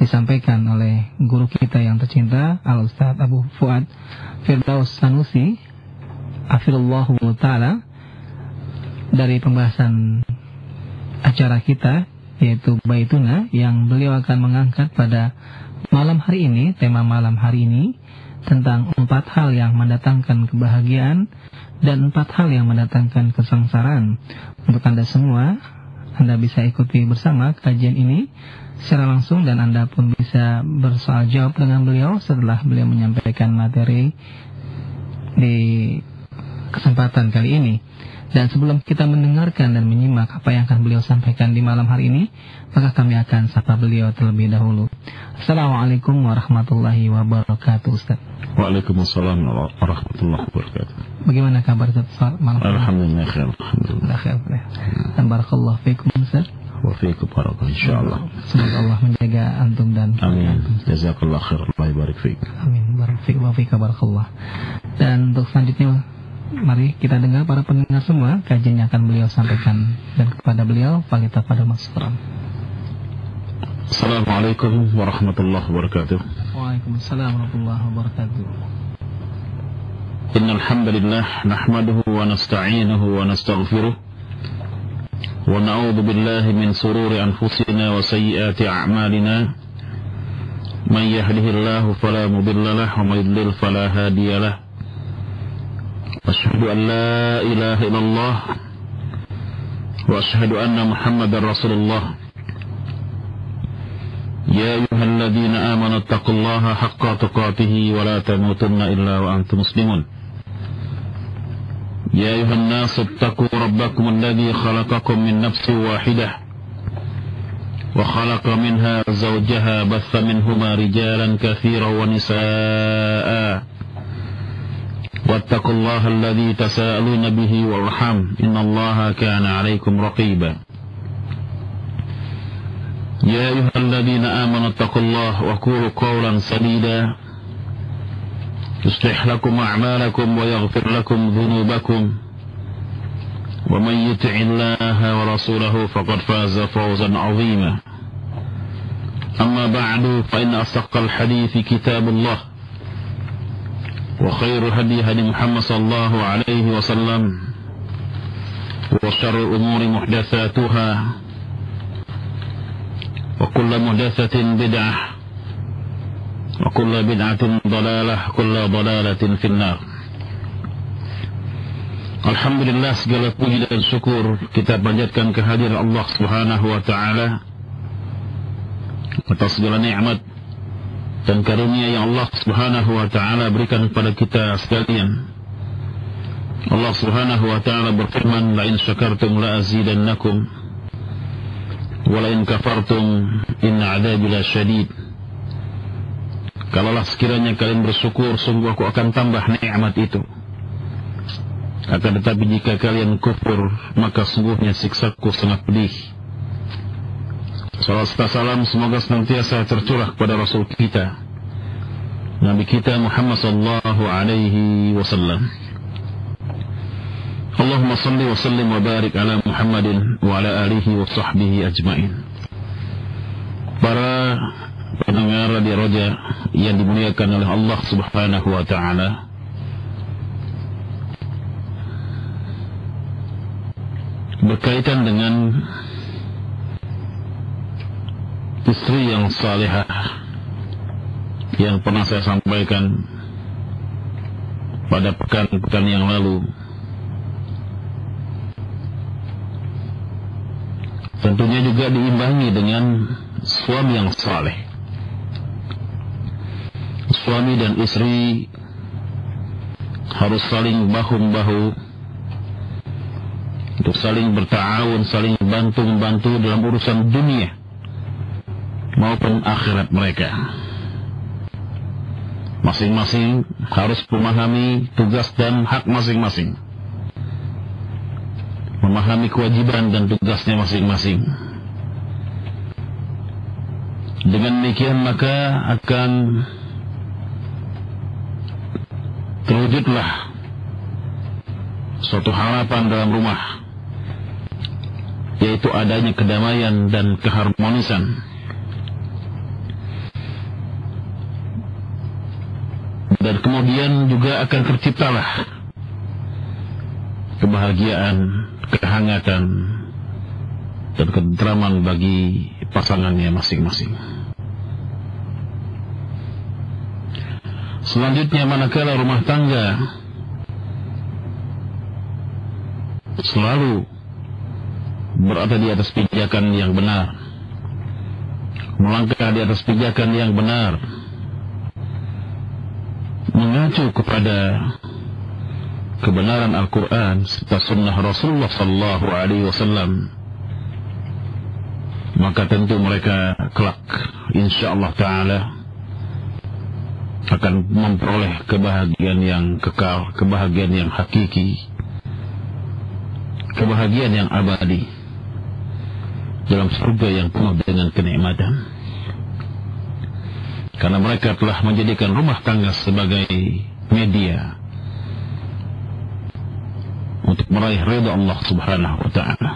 disampaikan oleh guru kita yang tercinta Al-Ustaz Abu Fuad Firdaus Sanusi Hafizallahu Ta'ala, dari pembahasan acara kita yaitu Baituna, yang beliau akan mengangkat pada malam hari ini, tema malam hari ini tentang 4 hal yang mendatangkan kebahagiaan dan 4 hal yang mendatangkan kesengsaraan. Untuk Anda semua, Anda bisa ikuti bersama kajian ini secara langsung, dan Anda pun bisa bersoal jawab dengan beliau setelah beliau menyampaikan materi di kesempatan kali ini. Dan sebelum kita mendengarkan dan menyimak apa yang akan beliau sampaikan di malam hari ini, maka kami akan sapa beliau terlebih dahulu. Assalamualaikum warahmatullahi wabarakatuh, Ustaz. Waalaikumsalam warahmatullahi wabarakatuh. Bagaimana kabar Ustaz malam hari ini? Alhamdulillah khair. Alhamdulillah khair. Dan barakallahu fiikum, Ustaz. Wa fiikum barakallahu insyaallah. Semoga Allah menjaga antum dan amin. Jazakallahu khair. Allah barik fiik. Amin. Barik fiik wa fiik barakallah. Dan untuk selanjutnya, mari kita dengar para pendengar semua kajian yang akan beliau sampaikan, dan kepada beliau faliyatafadhal mashkuran. Assalamualaikum warahmatullahi wabarakatuh. Waalaikumsalam warahmatullahi wabarakatuh. Innal hamdalillah nahmaduhu wa nasta'inuhu wa nastaghfiruh wa na'udzu billahi min sururi anfusina wa sayyiati a'malina. May yahdihillahu fala mudilla lahu wa may yudlil fala hadiya lahu. Asyhadu an la ilaha illallah wa asyhadu anna Muhammadar Rasulullah. Ya ayyuhalladzina amanu taqullaha haqqa tuqatih wa la tamutunna illa wa antum muslimun. Ya ayyuhan nasu ittaqu rabbakum alladzi khalaqakum min nafsin wahidah wa khalaqa minha zawjaha batha minhuma rijalan katsiran wa nisaa'a. Wattaqullaha alladzi tasaaluna bihi wal arham innallaha kana 'alaikum raqiba. Ya ayyuhalladzina amanu taqullaha wa qulu qawlan sadida yuslih lakum a'malakum wa yaghfir lakum dhunubakum wa may yuti'illaha wa rasulahu faqad faza fawzan 'azima. Amma ba'du, fa inna asdaqal hadithi kitabullah wa khairu hadi Muhammad sallallahu alaihi wasallam wa syarrul umuri muhdatsatuha wa kullu muhdatsatin bid'ah wa kullu bid'atin dhalalah kullu dhalalatin finnar. Alhamdulillah, segala puji dan syukur kita panjatkan kehadiran Allah Subhanahu wa taala atas segala nikmat dan karunia yang Allah Subhanahu wa ta'ala berikan kepada kita sekalian. Allah Subhanahu wa ta'ala berfirman, la in syakartum la azidannakum wa la in kafartum inna 'adzabi lasyadid. Kalaulah sekiranya kalian bersyukur, sungguh aku akan tambah nikmat itu. Akan tetapi jika kalian kufur, maka sungguhnya siksaku sangat pedih. Salawat serta salam semoga senantiasa tercurah kepada Rasul kita, Nabi kita Muhammad sallallahu alaihi wasallam. Allahumma salli wa sallim wa barik ala Muhammadin wa ala alihi wa sahbihi ajma'in. Para pendengar Radio Roja yang dimuliakan oleh Allah Subhanahu wa taala, berkaitan dengan istri yang salihah yang pernah saya sampaikan pada pekan-pekan yang lalu, tentunya juga diimbangi dengan suami yang saleh. Suami dan istri harus saling bahu-membahu untuk saling berta'awun, saling bantu-membantu dalam urusan dunia maupun akhirat mereka. Masing-masing harus memahami tugas dan hak masing-masing, memahami kewajiban dan tugasnya masing-masing. Dengan demikian maka akan terwujudlah suatu harapan dalam rumah, yaitu adanya kedamaian dan keharmonisan. dan kemudian juga akan terciptalah kebahagiaan, kehangatan, dan ketentraman bagi pasangannya masing-masing. Selanjutnya, manakala rumah tangga selalu berada di atas pijakan yang benar, melangkah di atas pijakan yang benar, mengacu kepada kebenaran Al-Quran serta sunnah Rasulullah Sallallahu Alaihi Wasallam, maka tentu mereka kelak insyaallah ta'ala akan memperoleh kebahagiaan yang kekal, kebahagiaan yang hakiki, kebahagiaan yang abadi dalam surga yang penuh dengan kenikmatan, karena mereka telah menjadikan rumah tangga sebagai media untuk meraih ridha Allah Subhanahu wa ta'ala.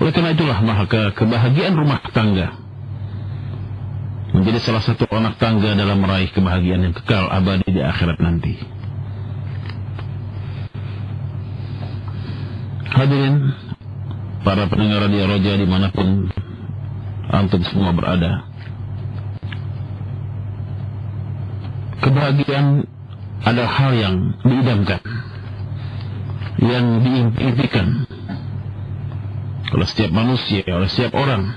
Oleh karena itulah maka kebahagiaan rumah tangga menjadi salah satu anak tangga dalam meraih kebahagiaan yang kekal abadi di akhirat nanti. Hadirin para pendengar Radio Roja dimanapun antum semua berada, kebahagiaan adalah hal yang diidamkan, yang diimpikan oleh setiap manusia, oleh setiap orang.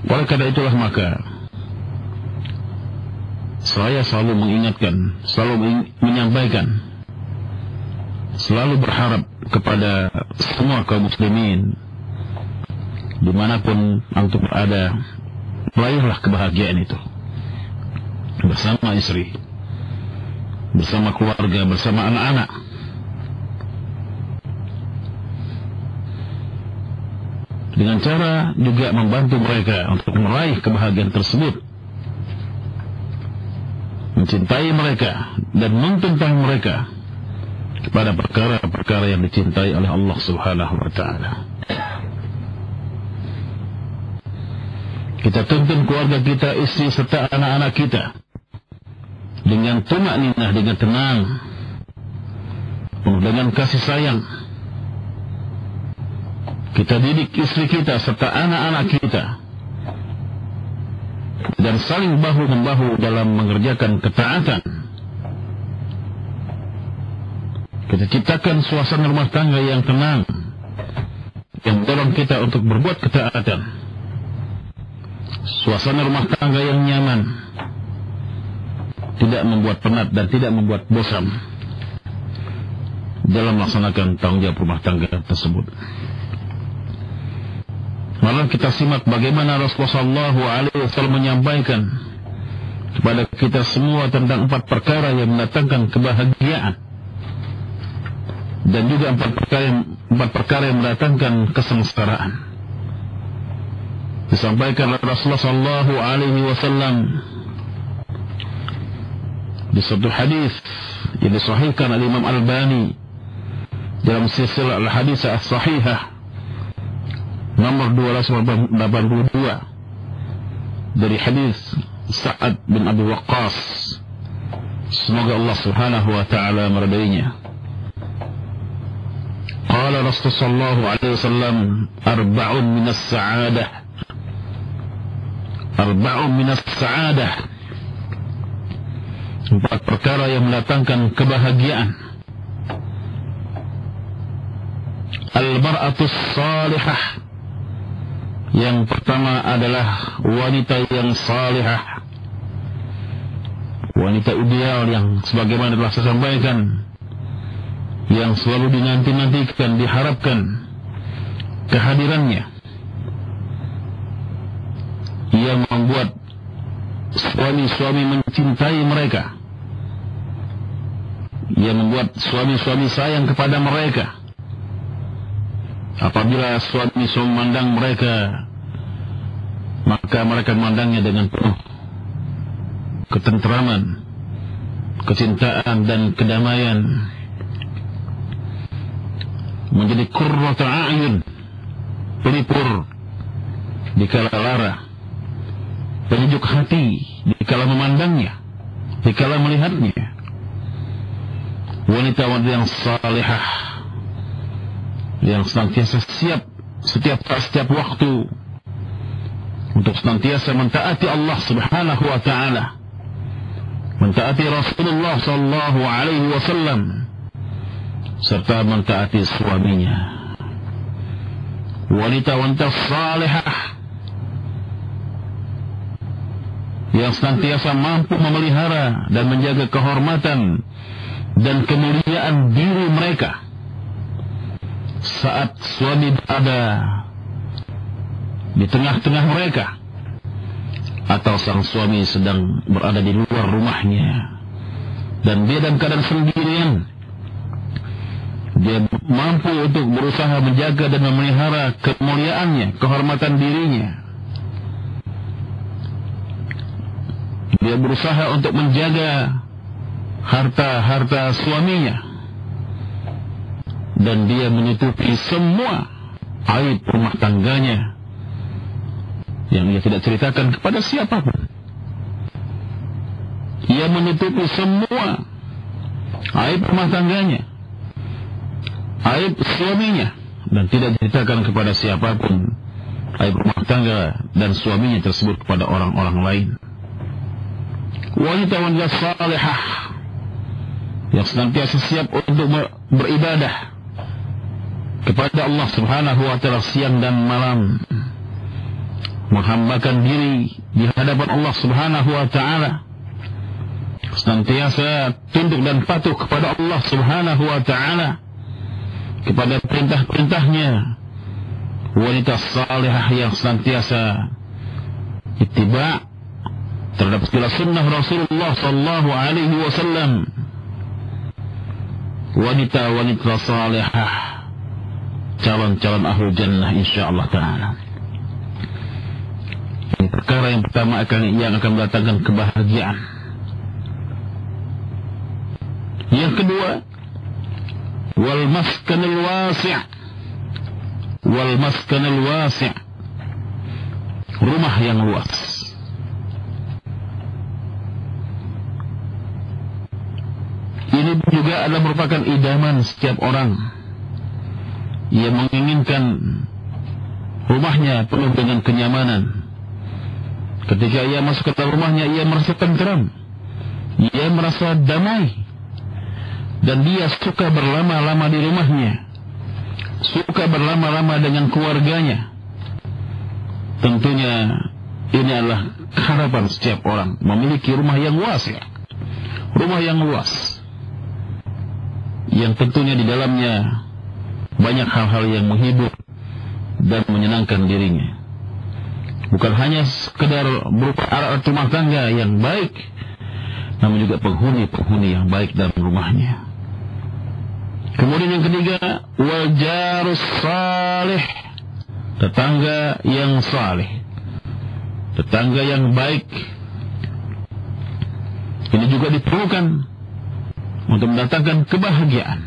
Oleh karena itulah maka saya selalu mengingatkan, selalu menyampaikan, selalu berharap kepada semua kaum muslimin dimanapun antum berada, meraihlah kebahagiaan itu bersama istri, bersama keluarga, bersama anak-anak. Dengan cara juga membantu mereka untuk meraih kebahagiaan tersebut, mencintai mereka dan menuntun mereka kepada perkara-perkara yang dicintai oleh Allah Subhanahu wa ta'ala. Kita tuntun keluarga kita, istri serta anak-anak kita dengan tumakninah, dengan tenang, penuh dengan kasih sayang. Kita didik istri kita serta anak-anak kita dan saling bahu-membahu dalam mengerjakan ketaatan. Kita ciptakan suasana rumah tangga yang tenang, yang mendorong kita untuk berbuat ketaatan. Suasana rumah tangga yang nyaman, tidak membuat penat dan tidak membuat bosan dalam melaksanakan tanggung jawab rumah tangga tersebut. Malah kita simak bagaimana Rasulullah SAW menyampaikan kepada kita semua tentang 4 perkara yang mendatangkan kebahagiaan, dan juga 4 perkara yang mendatangkan kesengsaraan. Disampaikan oleh Rasulullah SAW di suatu hadis yang disahihkan oleh Imam Albani dalam silsilah al-hadits as-sahihah nomor 282 dari hadis Sa'ad bin Abi Waqqas, semoga Allah Subhanahu wa ta'ala meridainya. Qala Rasulullah sallallahu alaihi wasallam, arba'un minas sa'adah, arba'un minas sa'adah, 4 perkara yang mendatangkan kebahagiaan. Al-mar'atus salihah, yang pertama adalah wanita yang salihah, wanita ideal yang sebagaimana telah saya sampaikan, yang selalu dinanti-nantikan, diharapkan kehadirannya, yang membuat suami-suami mencintai mereka, yang membuat suami-suami sayang kepada mereka. Apabila suami memandang mereka, maka mereka memandangnya dengan penuh ketentraman, kecintaan dan kedamaian, menjadi qurratu a'yun, pelipur di kala lara. sejuk hati dikala memandangnya, dikala melihatnya. Wanita-wanita yang salihah, yang senantiasa siap setiap waktu untuk senantiasa mentaati Allah Subhanahu wa taala, mentaati Rasulullah sallallahu alaihi wasallam, serta mentaati suaminya. Wanita-wanita salihah yang senantiasa mampu memelihara dan menjaga kehormatan dan kemuliaan diri mereka saat suami berada di tengah-tengah mereka, atau sang suami sedang berada di luar rumahnya dan dia dalam keadaan sendirian. Dia mampu untuk berusaha menjaga dan memelihara kemuliaannya, kehormatan dirinya. Dia berusaha untuk menjaga harta suaminya, dan dia menutupi semua aib rumah tangganya yang ia tidak ceritakan kepada siapapun. Ia menutupi semua aib rumah tangganya, aib suaminya, dan tidak ceritakan kepada siapapun aib rumah tangga dan suaminya tersebut kepada orang-orang lain. Wanita-wanita salihah yang senantiasa siap untuk beribadah kepada Allah Subhanahu wa taala siang dan malam, menghambakan diri di hadapan Allah Subhanahu wa taala, senantiasa tunduk dan patuh kepada Allah Subhanahu wa taala, kepada perintah-perintahnya. Wanita salihah yang senantiasa ittiba' terhadap segala sunnah Rasulullah sallallahu alaihi wasallam. Wanita-wanita salihah calon-calon ahlu jannah insyaallah taala. Ini perkara yang pertama yang akan mendatangkan kebahagiaan. Yang kedua, wal maskanul wasi'. Wal maskanul wasi', rumah yang luas. Ini juga adalah merupakan idaman setiap orang. Ia menginginkan rumahnya penuh dengan kenyamanan. Ketika ia masuk ke dalam rumahnya, ia merasa tenteram, ia merasa damai, dan dia suka berlama-lama di rumahnya, suka berlama-lama dengan keluarganya. Tentunya ini adalah harapan setiap orang, memiliki rumah yang luas, rumah yang luas, yang tentunya di dalamnya banyak hal-hal yang menghibur dan menyenangkan dirinya. Bukan hanya sekedar berupa alat rumah tangga yang baik, namun juga penghuni yang baik dalam rumahnya. Kemudian yang ketiga, wal jarus salih, tetangga yang salih, tetangga yang baik. Ini juga diperlukan untuk mendatangkan kebahagiaan.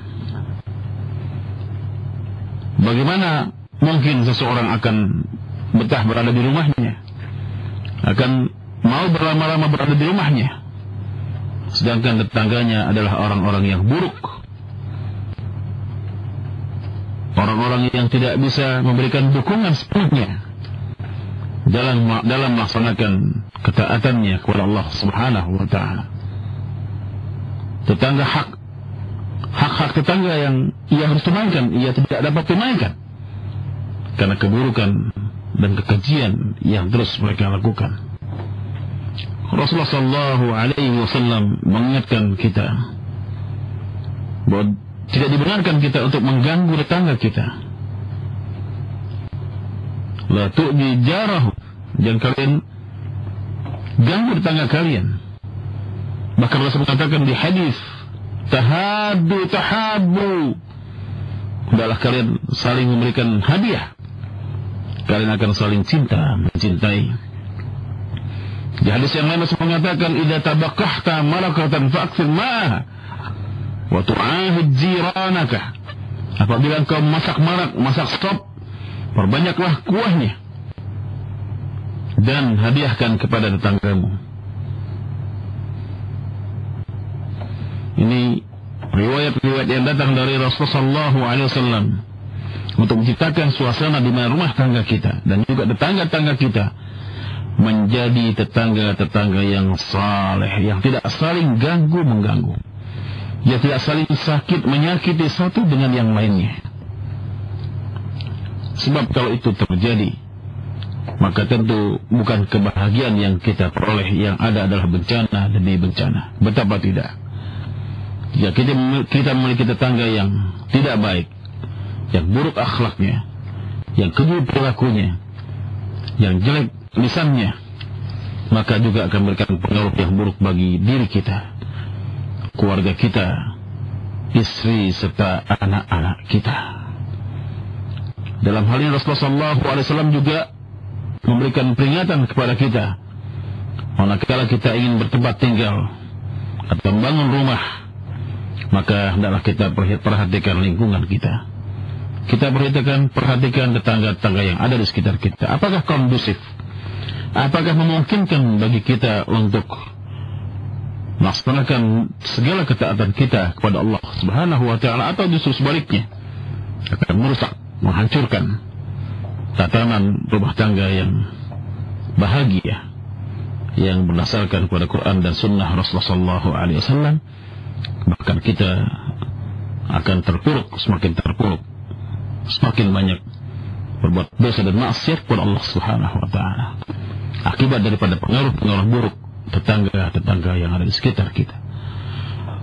Bagaimana mungkin seseorang akan betah berada di rumahnya, akan mau berlama-lama berada di rumahnya, sedangkan tetangganya adalah orang-orang yang buruk, orang-orang yang tidak bisa memberikan dukungan sepenuhnya dalam melaksanakan ketaatannya kepada Allah Subhanahu wa taala. Tetangga hak tetangga yang ia harus tunaikan, ia tidak dapat tunaikan karena keburukan dan kekejian yang terus mereka lakukan. Rasulullah sallallahu alaihi wasallam mengingatkan kita bahwa tidak dibenarkan kita untuk mengganggu tetangga kita. La tu'di jarahu, jangan kalian ganggu tetangga kalian. Bahkan Rasul mengatakan di hadis, tahabbu, hendaklah kalian saling memberikan hadiah, kalian akan saling mencintai. Di hadis yang lain Rasul mengatakan, idza tabaqahta malakatan fa'akthir ma'aha wa tu'ahid jiranaka. Apabila engkau masak sop, perbanyaklah kuahnya. dan hadiahkan kepada tetanggamu. Ini riwayat-riwayat yang datang dari Rasulullah SAW untuk menciptakan suasana di mana rumah tangga kita dan juga tetangga-tetangga kita menjadi tetangga-tetangga yang saleh, yang tidak saling ganggu-mengganggu, yang tidak saling sakit menyakiti satu dengan yang lainnya. Sebab kalau itu terjadi, maka tentu bukan kebahagiaan yang kita peroleh, yang ada adalah bencana demi bencana. Betapa tidak. Jika kita memiliki tetangga yang tidak baik, yang buruk akhlaknya, yang keji perilakunya, yang jelek lisannya, maka juga akan memberikan pengaruh yang buruk bagi diri kita, keluarga kita, istri serta anak-anak kita. Dalam hal ini Rasulullah SAW juga memberikan peringatan kepada kita, manakala kita ingin bertempat tinggal atau membangun rumah, maka hendaklah kita perhatikan lingkungan kita. Kita perhatikan tetangga-tetangga yang ada di sekitar kita. Apakah kondusif? Apakah memungkinkan bagi kita untuk melaksanakan segala ketaatan kita kepada Allah Subhanahu wa Ta'ala, atau justru sebaliknya akan merusak, menghancurkan tatanan rumah tangga yang bahagia, yang berdasarkan kepada Quran dan Sunnah Rasulullah SAW. Bahkan kita akan terpuruk, semakin terpuruk, semakin banyak berbuat dosa dan maksiat kepada Allah Subhanahu wa Ta'ala, akibat daripada pengaruh-pengaruh buruk tetangga-tetangga yang ada di sekitar kita.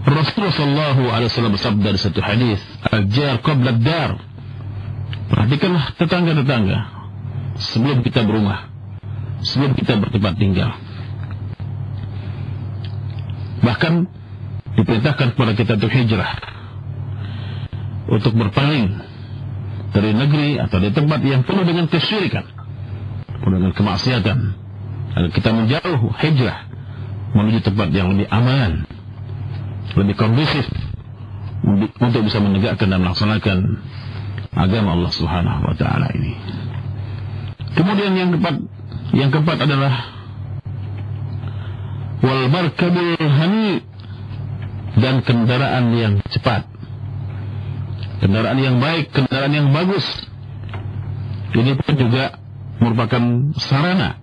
Rasulullah SAW bersabda di satu hadis, "Al-jar qabla ad-dar." Perhatikanlah tetangga-tetangga sebelum kita berumah, sebelum kita bertempat tinggal. Bahkan diperintahkan kepada kita untuk hijrah, untuk berpaling dari negeri atau di tempat yang penuh dengan kesyirikan, penuh dengan kemaksiatan, agar kita menjauh, hijrah menuju tempat yang lebih aman, lebih kondusif, untuk bisa menegakkan dan melaksanakan agama Allah Subhanahu wa Ta'ala ini. Kemudian yang keempat adalah wal markabul hani, dan kendaraan yang cepat, kendaraan yang baik, kendaraan yang bagus. Ini pun juga merupakan sarana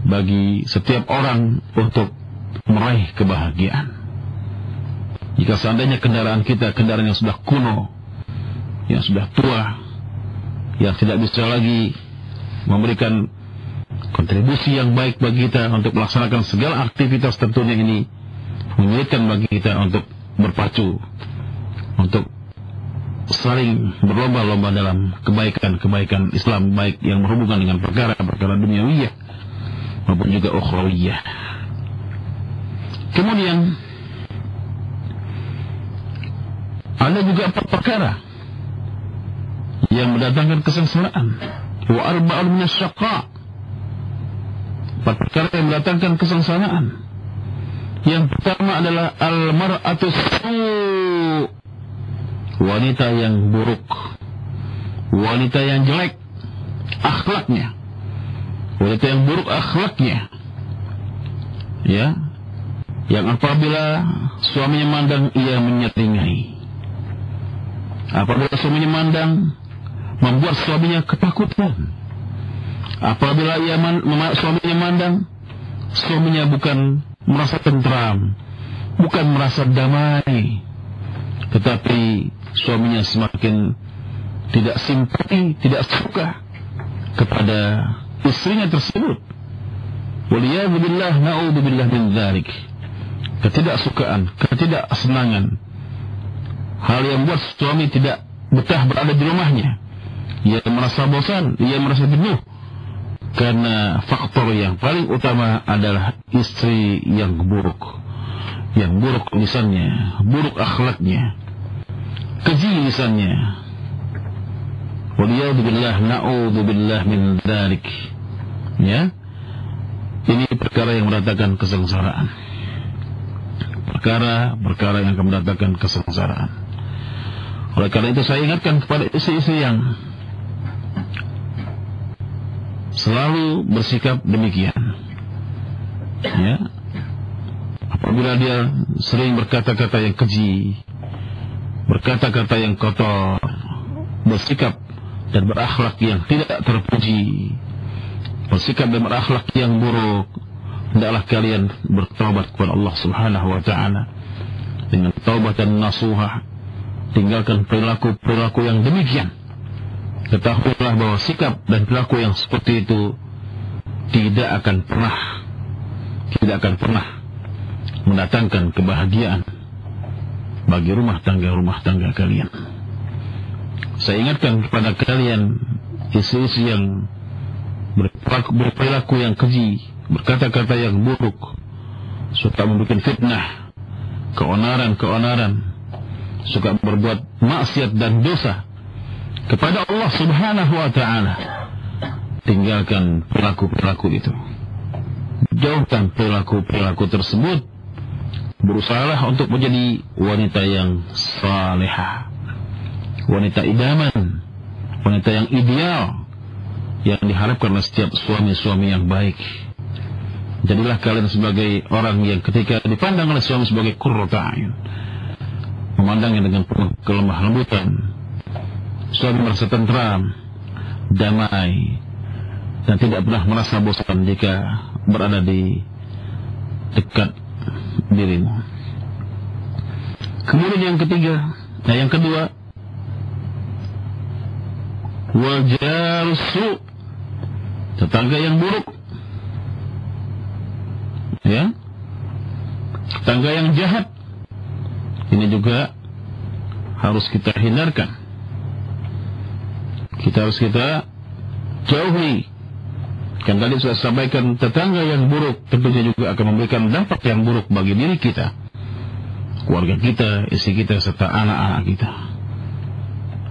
bagi setiap orang untuk meraih kebahagiaan. Jika seandainya kendaraan kita kendaraan yang sudah kuno, yang sudah tua, yang tidak bisa lagi memberikan kontribusi yang baik bagi kita untuk melaksanakan segala aktivitas, tentunya ini menyulitkan bagi kita untuk berpacu, untuk saling berlomba-lomba dalam kebaikan-kebaikan Islam, baik yang berhubungan dengan perkara-perkara duniawiyah maupun juga ukhrawiyah. Kemudian ada juga 4 perkara yang mendatangkan kesengsaraan. Wa arba'un minasyaqa, 4 perkara yang mendatangkan kesengsaraan. Yang pertama adalah al-mar'atu su', wanita yang buruk, wanita yang jelek akhlaknya, wanita yang buruk akhlaknya, ya, yang apabila suaminya mandang ia menyeringai, apabila suaminya mandang membuat suaminya ketakutan, apabila suaminya mandang suaminya bukan merasa tentram, bukan merasa damai, tetapi suaminya semakin tidak simpati, tidak suka kepada istrinya tersebut. Waliyadzubillah, na'udzubillah min dzalik. Ketidaksukaan, ketidaksenangan, hal yang membuat suami tidak betah berada di rumahnya. Ia merasa bosan, ia merasa jenuh, karena faktor yang paling utama adalah istri yang buruk lisannya, buruk akhlaknya, keji lisannya. Waliyadzubillah, na'udzubillah min dzalik. Ya, ini perkara yang mendatangkan kesengsaraan, perkara yang akan mendatangkan kesengsaraan. Oleh karena itu saya ingatkan kepada istri-istri yang selalu bersikap demikian. Ya, apabila dia sering berkata-kata yang keji, berkata-kata yang kotor, bersikap dan berakhlak yang tidak terpuji, bersikap dan berakhlak yang buruk, hendaklah kalian bertaubat kepada Allah Subhanahu wa taala dengan taubat dan nasuha. Tinggalkan perilaku-perilaku yang demikian. Ketahuilah bahwa sikap dan perilaku yang seperti itu tidak akan pernah mendatangkan kebahagiaan bagi rumah tangga kalian. Saya ingatkan kepada kalian, istri-istri yang berperilaku yang keji, berkata-kata yang buruk, suka membuat fitnah, keonaran, suka berbuat maksiat dan dosa kepada Allah Subhanahu wa taala. Tinggalkan perilaku-perilaku itu. Jauhkan perilaku-perilaku tersebut. Berusahalah untuk menjadi wanita yang salihah, wanita idaman, wanita yang ideal, yang diharapkan oleh setiap suami-suami yang baik. Jadilah kalian sebagai orang yang ketika dipandang oleh suami sebagai qurratu a'yun, memandangnya dengan penuh kelemah lembutan. Suami merasa tentram, damai, dan tidak pernah merasa bosan jika berada di dekat dirimu. Kemudian yang kedua, wal jarsu, tetangga yang buruk, ya, tetangga yang jahat. Ini juga harus kita hindarkan. Kita jauhi. Kan tadi sudah sampaikan, tetangga yang buruk tentunya juga akan memberikan dampak yang buruk bagi diri kita, keluarga kita, istri kita, serta anak-anak kita.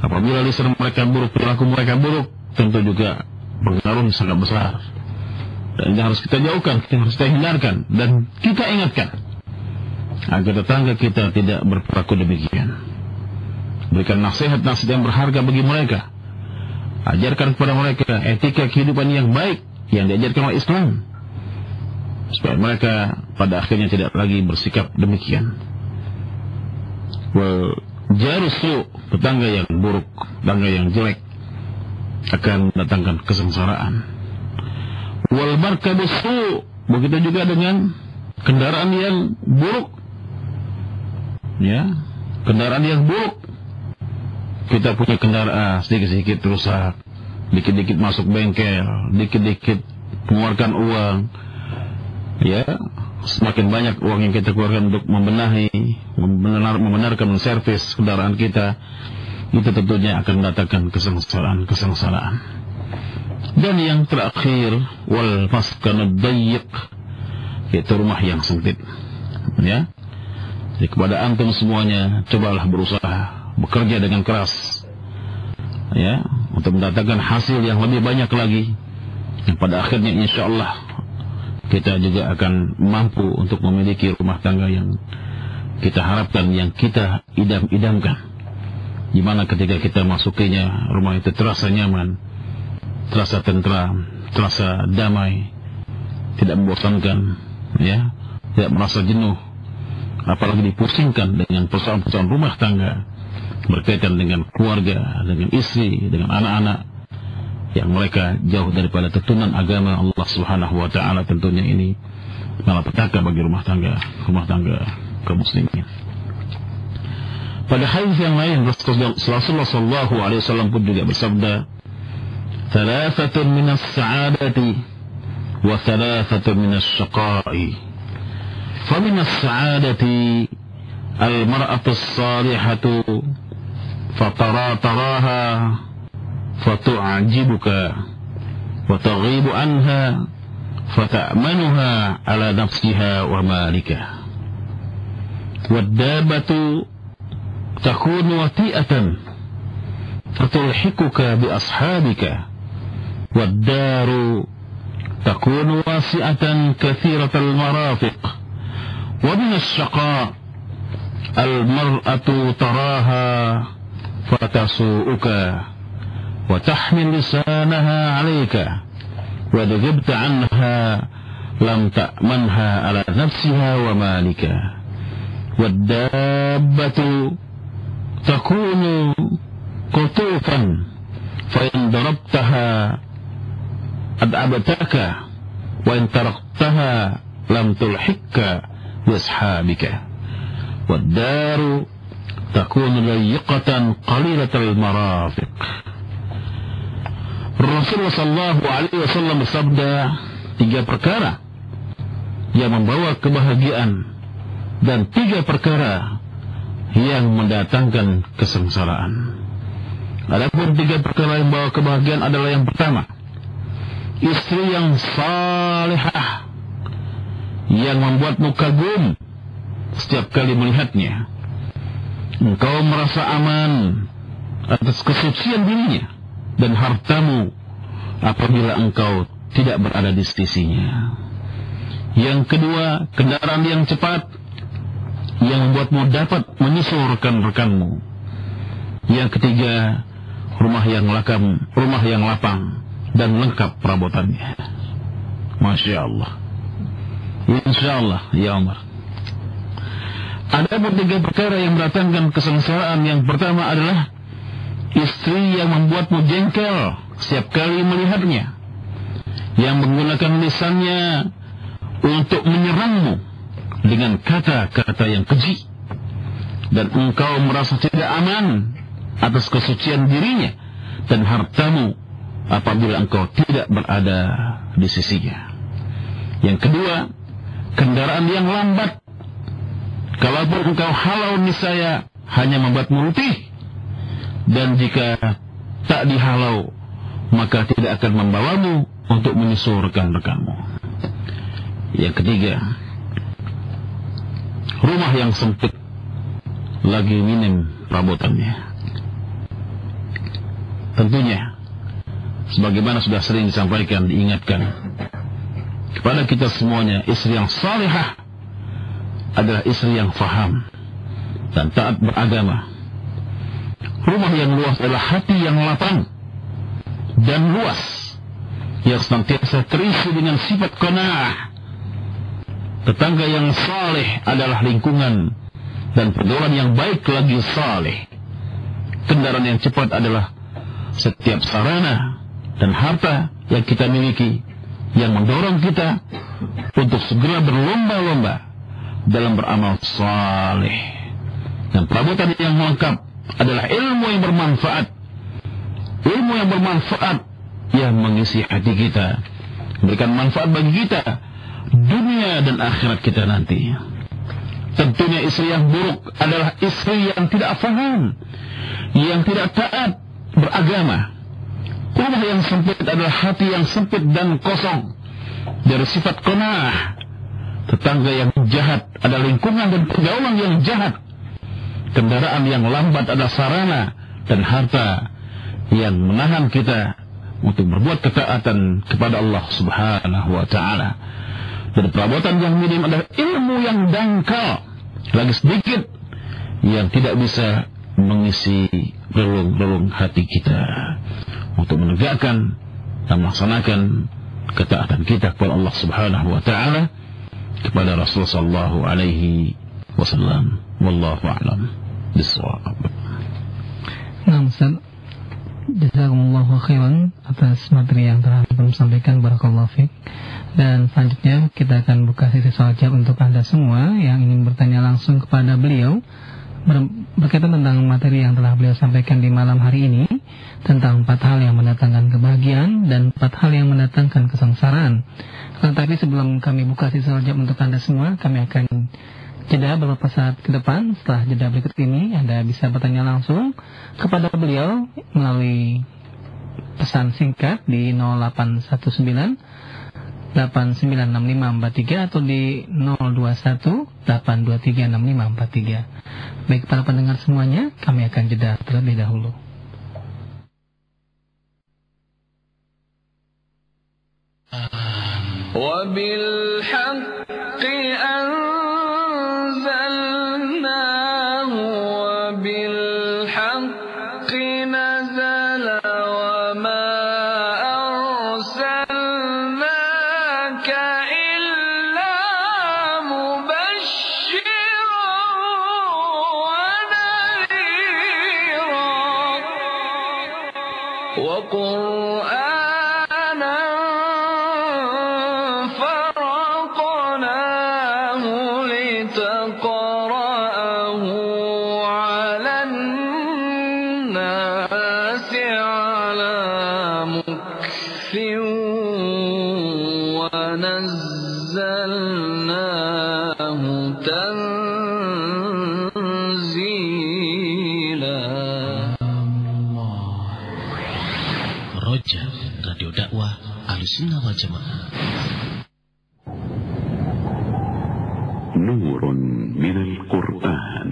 Apabila lisan mereka buruk, perilaku mereka buruk, tentu juga pengaruh sangat besar. Dan ini harus kita jauhkan, harus kita hindarkan, dan kita ingatkan agar tetangga kita tidak berperilaku demikian. Berikan nasihat-nasihat yang berharga bagi mereka. Ajarkan kepada mereka etika kehidupan yang baik yang diajarkan oleh Islam, supaya mereka pada akhirnya tidak lagi bersikap demikian. Wal jarusu, tetangga yang buruk, tetangga yang jelek akan mendatangkan kesengsaraan. Wal markabusu, begitu juga dengan kendaraan yang buruk. Ya, kendaraan yang buruk. Kita punya kendaraan sedikit-sedikit rusak, dikit-dikit masuk bengkel, dikit-dikit mengeluarkan uang, ya, semakin banyak uang yang kita keluarkan untuk membenahi, membenarkan servis kendaraan kita, itu tentunya akan mendatangkan kesengsaraan. Dan yang terakhir, wal maskanud dayyiq, yaitu rumah yang sempit. Ya, jadi kepada antum semuanya, cobalah berusaha bekerja dengan keras, ya, untuk mendatangkan hasil yang lebih banyak lagi, yang pada akhirnya insyaallah kita juga akan mampu untuk memiliki rumah tangga yang kita harapkan, yang kita idam-idamkan, di mana ketika kita masukinya, rumah itu terasa nyaman, terasa tentram, terasa damai, tidak membosankan, ya, tidak merasa jenuh, apalagi dipusingkan dengan persoalan-persoalan rumah tangga berkaitan dengan keluarga, dengan istri, dengan anak-anak yang mereka jauh daripada tuntunan agama Allah Subhanahu wa taala. Tentunya ini malapetaka bagi rumah tangga kaum muslimin. Pada hadis yang lain, Rasulullah sallallahu alaihi wasallam pun juga bersabda, "Thalathatun minas sa'adati wa thalathatun minas syaqa'i." Fa minas sa'adati al-mar'atu as-salihatu فتراها فتعجبك وتغيب عنها فتأمنها على نفسها ومالكها والدابة تكون وطيئة فتلحقك بأصحابك والدار تكون واسعة كثيرة المرافق ومن الشقاء المرأة تراها فتسوءك وتحمل لسانها عليك wa ghibta anha lam ta'manha ala nafsiha wa malika. Wad dabbatu takunu qutufan fa in darabtaha ad'abataka wa in taraktaha lam tulhikka bi ashabika. Wad daru takunu layiqatan qalilatal marafiq. Rasulullah sallallahu alaihi wasallam bersabda, 3 perkara yang membawa kebahagiaan dan 3 perkara yang mendatangkan kesengsaraan. Adapun 3 perkara yang membawa kebahagiaan adalah yang pertama, istri yang salihah yang membuatmu kagum setiap kali melihatnya. Engkau merasa aman atas kesucian dirinya dan hartamu apabila engkau tidak berada di sisinya. Yang kedua, kendaraan yang cepat yang membuatmu dapat menyusul rekan-rekanmu. Yang ketiga, rumah yang lapang dan lengkap perabotannya. Masya Allah. Insya Allah, ya Umar. Ada 3 perkara yang mendatangkan kesengsaraan. Yang pertama adalah istri yang membuatmu jengkel setiap kali melihatnya, yang menggunakan lisannya untuk menyerangmu dengan kata-kata yang keji, dan engkau merasa tidak aman atas kesucian dirinya dan hartamu apabila engkau tidak berada di sisinya. Yang kedua, kendaraan yang lambat. Kalaupun engkau halau niscaya hanya membuatmu letih, dan jika tak dihalau maka tidak akan membawamu untuk menyusul rekan-rekanmu. Yang ketiga, rumah yang sempit lagi minim perabotannya. Tentunya sebagaimana sudah sering disampaikan, diingatkan kepada kita semuanya, istri yang salihah adalah istri yang faham dan taat beragama. Rumah yang luas adalah hati yang lapang dan luas, yang senantiasa terisi dengan sifat qanaah. Tetangga yang saleh adalah lingkungan dan pergaulan yang baik lagi saleh. Kendaraan yang cepat adalah setiap sarana dan harta yang kita miliki yang mendorong kita untuk segera berlomba-lomba dalam beramal saleh. Dan perabotan yang lengkap adalah ilmu yang bermanfaat. Ilmu yang bermanfaat yang mengisi hati kita, memberikan manfaat bagi kita dunia dan akhirat kita nanti. Tentunya istri yang buruk adalah istri yang tidak faham, yang tidak taat beragama. Rumah yang sempit adalah hati yang sempit dan kosong dari sifat qanaah. Tetangga yang jahat adalah lingkungan dan pergaulan yang jahat. Kendaraan yang lambat adalah sarana dan harta yang menahan kita untuk berbuat ketaatan kepada Allah Subhanahu wa ta'ala. Dan perabotan yang minim adalah ilmu yang dangkal lagi sedikit, yang tidak bisa mengisi relung-relung hati kita untuk menegakkan dan melaksanakan ketaatan kita kepada Allah Subhanahu wa ta'ala, kepada Rasulullah sallallahu alaihi wasallam. Wallahu a'lam bissawab. Nah, Ustaz, jazakumullahu khairan atas materi yang telah Antum sampaikan, barakallahu fiik. Dan selanjutnya kita akan buka sesi soal jawab untuk Anda semua yang ingin bertanya langsung kepada beliau berkaitan tentang materi yang telah beliau sampaikan di malam hari ini, tentang 4 hal yang mendatangkan kebahagiaan dan 4 hal yang mendatangkan kesengsaraan. Tapi sebelum kami buka sesi soal jawab untuk Anda semua, kami akan jeda beberapa saat ke depan. Setelah jeda berikut ini, Anda bisa bertanya langsung kepada beliau melalui pesan singkat di 0819 896543 atau di 021 823 6543. Baik para pendengar semuanya, kami akan jeda terlebih dahulu. وَبِالْحَقِّ أَنزَلْنَاهُ وَبِالْحَقِّ نَزَلَ وَمَا أَرْسَلْنَاكَ قرآنا فرقناه لتقرأه على الناس على مكث ونزلناه تنزيلا. Roja, Radio Dakwah Ahlussunnah wal Jamaah. نور من القرآن.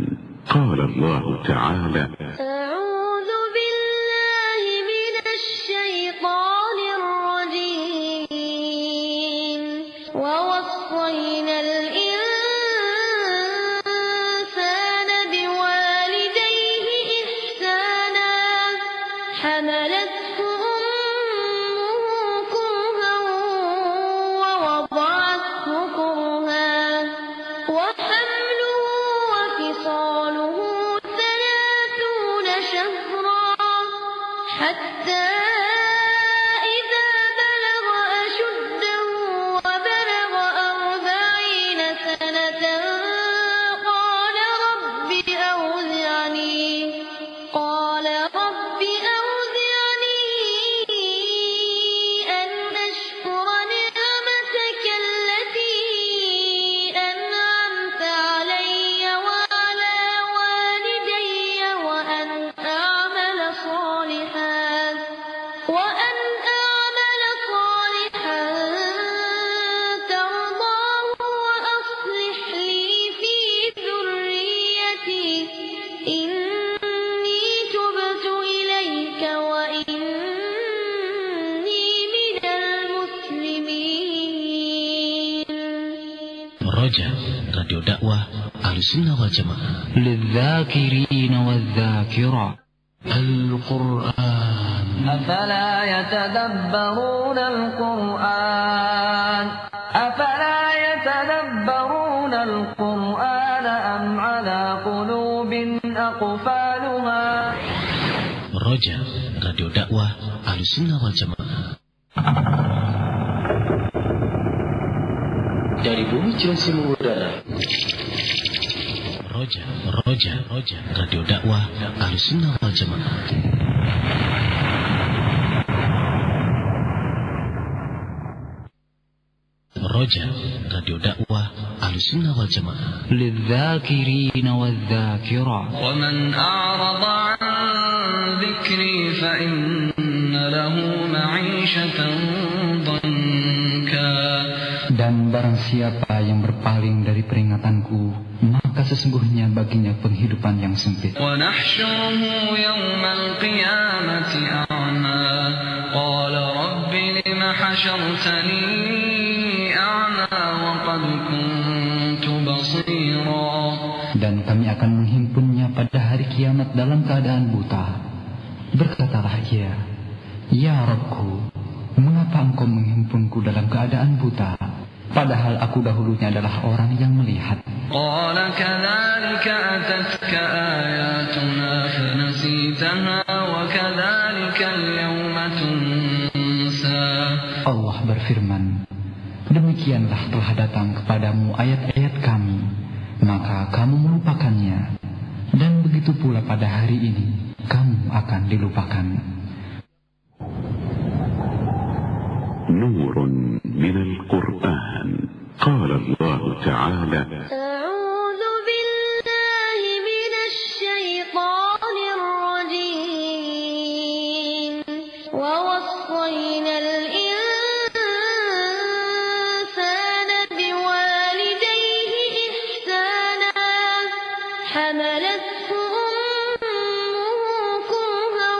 قال الله تعالى: أعوذ بالله من الشيطان الرجيم. ووصينا الإنسان بوالديه إحسانا حملته أمه كرها ووضعته كرها وحمله وفصاله 30 شهرا حتى إذا بلغ أشده وبلغ 40 سنة قال رب أوزعني أن أشكر نعمتك التي أنعمت علي وعلى والدي وأن أعمل صالحا ترضاه وأصلح لي في ذريتي إني تبت إليك وإني من المسلمين. Roja, Radio Dakwah Ahlussunnah wal Jamaah. للذاكرين والذاكرات. Al-Quran. أفلا يتدبرون القرآن أم على قلوب أقفالها. Roja, Radio Dakwah Ahlussunnah wal Jamaah. Dari bumi Cilengsi mengudara. Roja, Radio Dakwah Ahlussunnah wal Jamaah. Roja, Radio Dakwah Ahlussunnah wal Jamaah. للذاكرين والذاكرات. ومن أعرض عن ذكري فإن له معيشة ضنكا. Dan barang siapa yang berpaling dari peringatanku, maka sesungguhnya baginya penghidupan yang sempit. ونحشره يوم القيامة أعمى قال رب لم حشرتني أعمى وقد كنت بصيرا. Dan kami akan menghimpunnya pada hari kiamat dalam keadaan buta. Berkatalah ia, Ya Rabbku, mengapa engkau menghimpunku dalam keadaan buta, padahal aku dahulunya adalah orang yang melihat. قال كذلك أتتك آياتنا فنسيتها وكذلك اليوم تنسى. Allah berfirman, demikianlah telah datang kepadamu ayat-ayat kami, maka kamu melupakannya, dan begitu pula pada hari ini kamu akan dilupakan. نور من القرآن. قال الله تعالى: أعوذ بالله من الشيطان الرجيم. ووصينا الإنسان بوالديه إحسانا حملته أمه كرها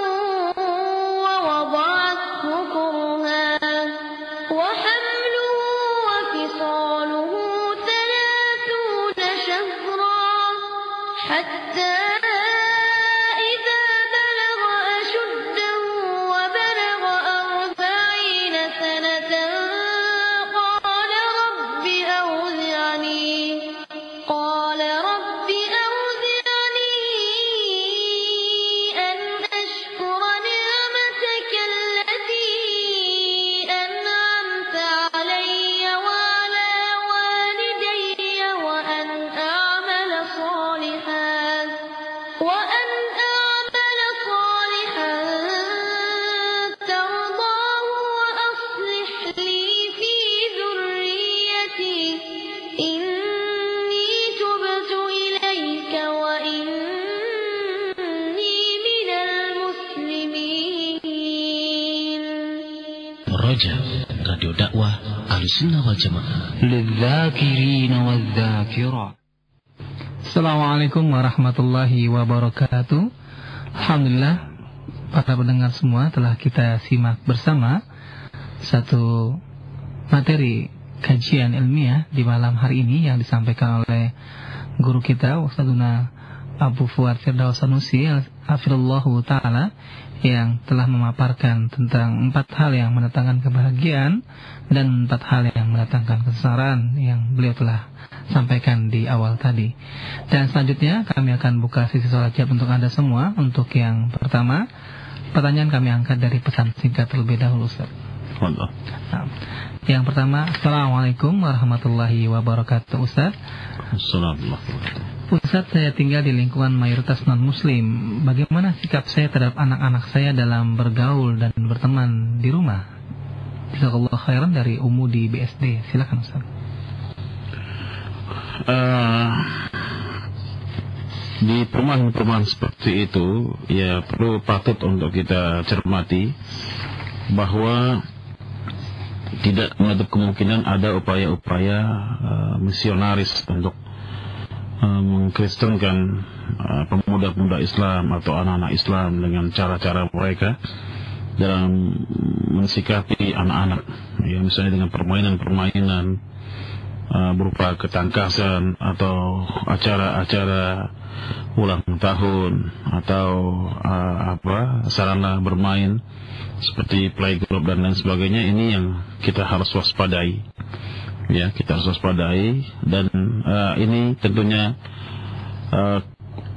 ووضعته كرها وحمله وفصاله 30 شهرا حتى إذا بلغ أشده وبلغ 40 Roja, radio dakwah Ahlussunnah wal Jamaah. للذاكرين والذاكرات. Assalamualaikum warahmatullahi wabarakatuh. Alhamdulillah, para pendengar semua telah kita simak bersama satu materi kajian ilmiah di malam hari ini yang disampaikan oleh guru kita Ustadzuna Abu Fuad Firdaus Sanusi hafizallahu ta'ala, yang telah memaparkan tentang 4 hal yang mendatangkan kebahagiaan dan 4 hal yang mendatangkan kesesaran yang beliau telah sampaikan di awal tadi. Dan selanjutnya kami akan buka sesi sholat jawab untuk Anda semua. Untuk yang pertama, pertanyaan kami angkat dari pesan singkat terlebih dahulu, Ustaz. Allah. Nah, yang pertama, Assalamualaikum warahmatullahi wabarakatuh, Ustaz. Assalamualaikum. Ustaz, saya tinggal di lingkungan mayoritas non-muslim. Bagaimana sikap saya terhadap anak-anak saya dalam bergaul dan berteman di rumah? Jazakallahu khairan, dari Umu di BSD. Silakan, Ustaz. Di perumahan-perumahan seperti itu, ya perlu patut untuk kita cermati bahwa tidak menutup kemungkinan ada upaya-upaya misionaris untuk mengkristenkan pemuda-pemuda Islam atau anak-anak Islam dengan cara-cara mereka dalam mensikapi anak-anak, ya misalnya dengan permainan-permainan berupa ketangkasan atau acara-acara ulang tahun atau sarana bermain seperti playgroup dan lain sebagainya. Ini yang kita harus waspadai. Ya, kita harus waspadai, dan ini tentunya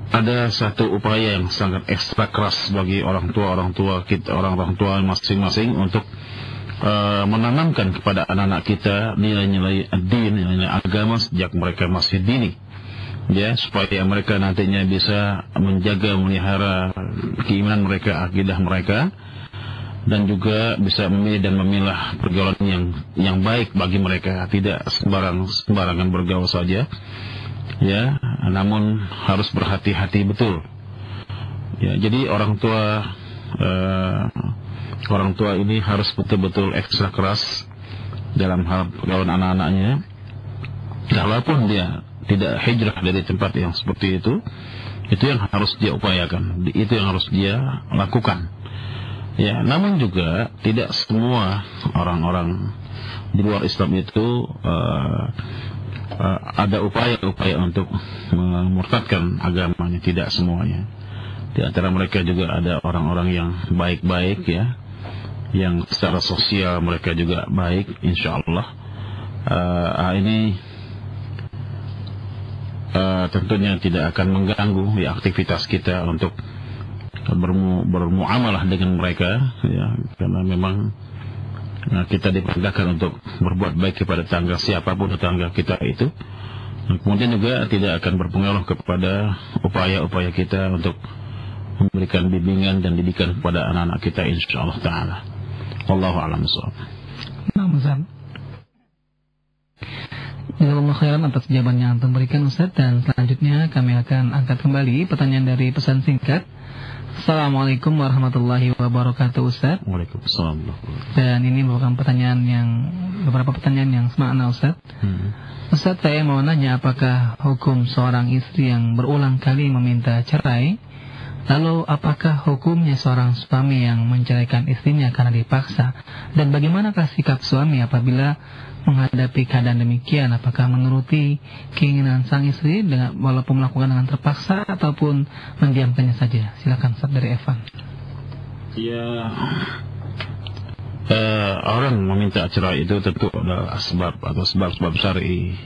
ada satu upaya yang sangat ekstra keras bagi orang tua kita, orang tua masing-masing untuk menanamkan kepada anak-anak kita nilai-nilai din, nilai-nilai agama sejak mereka masih dini, ya, supaya mereka nantinya bisa menjaga, memelihara keimanan mereka, akidah mereka, dan juga bisa memilih dan memilah pergaulan yang baik bagi mereka, tidak sembarangan bergaul saja, ya, namun harus berhati-hati betul. Ya, jadi orang tua ini harus betul-betul ekstra keras dalam hal pergaulan anak-anaknya. Walaupun dia tidak hijrah dari tempat yang seperti itu yang harus dia upayakan, itu yang harus dia lakukan. Ya, namun juga tidak semua orang-orang di luar Islam itu ada upaya-upaya untuk memurtadkan agamanya, tidak semuanya. Di antara mereka juga ada orang-orang yang baik-baik, ya, yang secara sosial mereka juga baik, insyaallah. Ini tentunya tidak akan mengganggu ya aktivitas kita untuk bermuamalah dengan mereka, ya, karena memang kita diperintahkan untuk berbuat baik kepada tetangga, siapapun tetangga kita itu. Kemudian juga tidak akan berpengaruh kepada upaya-upaya kita untuk memberikan bimbingan dan didikan kepada anak-anak kita, insyaallah taala. Wallahu a'lam bishawab. Ustaz, jazakallahu khairan atas jawaban yang antum berikan, Ustaz. Dan selanjutnya kami akan angkat kembali pertanyaan dari pesan singkat. Assalamualaikum warahmatullahi wabarakatuh, Ustaz. Waalaikumsalam. Dan ini merupakan beberapa pertanyaan yang semakna, Ustaz. Ustaz, saya mau nanya, apakah hukum seorang istri yang berulang kali meminta cerai? Lalu apakah hukumnya seorang suami yang menceraikan istrinya karena dipaksa? Dan bagaimanakah sikap suami apabila menghadapi keadaan demikian? Apakah menuruti keinginan sang istri dengan walaupun melakukan dengan terpaksa ataupun mendiamkannya saja? Silakan, Ustaz, dari Evan. Ya, orang meminta cerai itu tentu adalah sebab syar'i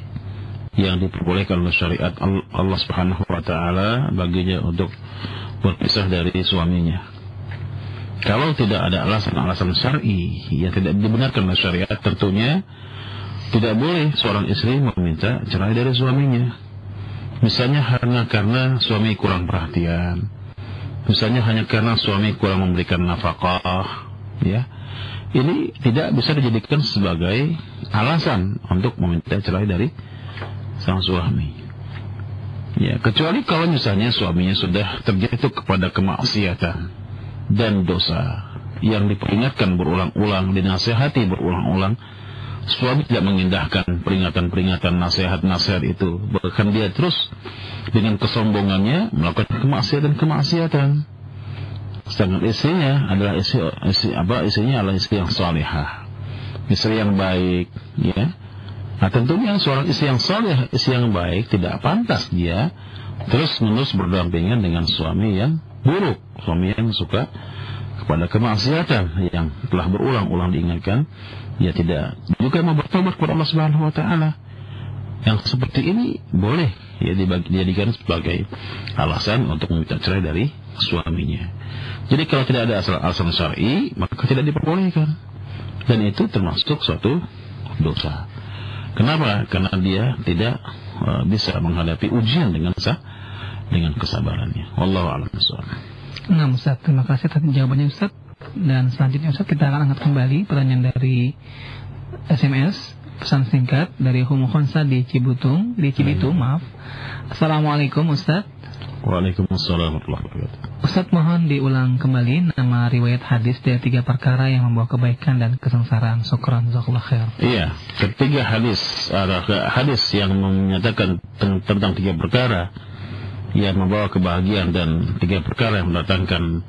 yang diperbolehkan oleh syariat Allah Subhanahu wa taala baginya untuk berpisah dari suaminya. Kalau tidak ada alasan-alasan syar'i yang tidak dibenarkan oleh syariat, tentunya tidak boleh seorang istri meminta cerai dari suaminya. Misalnya hanya karena suami kurang perhatian, misalnya hanya karena suami kurang memberikan nafkah, ya, ini tidak bisa dijadikan sebagai alasan untuk meminta cerai dari sang suami. Ya, kecuali kalau misalnya suaminya sudah terjatuh kepada kemaksiatan dan dosa, yang diperingatkan berulang-ulang, dinasihati berulang-ulang, suami tidak mengindahkan peringatan-peringatan, nasihat-nasihat itu. Bahkan dia terus dengan kesombongannya melakukan kemaksiatan. Sedangkan istrinya adalah istrinya adalah istri yang salihah, istri yang baik, ya. Nah, tentunya seorang istri yang salihah, istri yang baik, tidak pantas dia terus-menerus berdampingan dengan suami yang buruk, suami yang suka kepada kemaksiatan yang telah berulang-ulang diingatkan. Dia tidak juga mau bertobat kepada Allah Subhanahu wa taala. Yang seperti ini boleh ya dijadikan sebagai alasan untuk meminta cerai dari suaminya. Jadi kalau tidak ada alasan syar'i, maka tidak diperbolehkan. Dan itu termasuk suatu dosa. Kenapa? Karena dia tidak bisa menghadapi ujian dengan kesabarannya. Wallahu a'lam bishawab. Nah, Ustaz, terima kasih atas jawabannya, Ustaz. Dan selanjutnya, Ustaz, kita akan angkat kembali pertanyaan dari SMS, pesan singkat dari Humu Khonsa di Cibitung, maaf. Assalamualaikum, Ustaz. Waalaikumsalam warahmatullahi wabarakatuh. Ustaz, mohon diulang kembali nama riwayat hadis dari 3 perkara yang membawa kebaikan dan kesengsaraan. Syukran, jazakallahu khair. Iya, ketiga hadis adalah hadis yang menyatakan tentang 3 perkara yang membawa kebahagiaan dan 3 perkara yang mendatangkan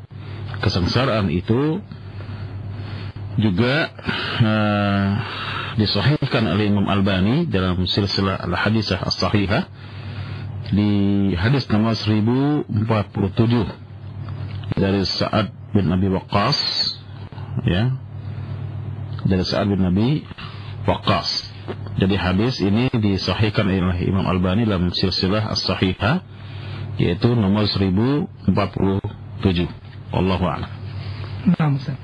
kesengsaraan itu juga disahihkan oleh Imam Albani dalam silsilah al-hadisah as-sahihah di hadis nomor 1047 dari Sa'ad bin Abi Waqqas, ya, dari Sa'ad bin Abi Waqqas. Jadi hadis ini disahihkan oleh Imam Albani dalam silsilah as-sahihah, yaitu nomor 1047. Wallahu a'lam. Nah, Ustaz.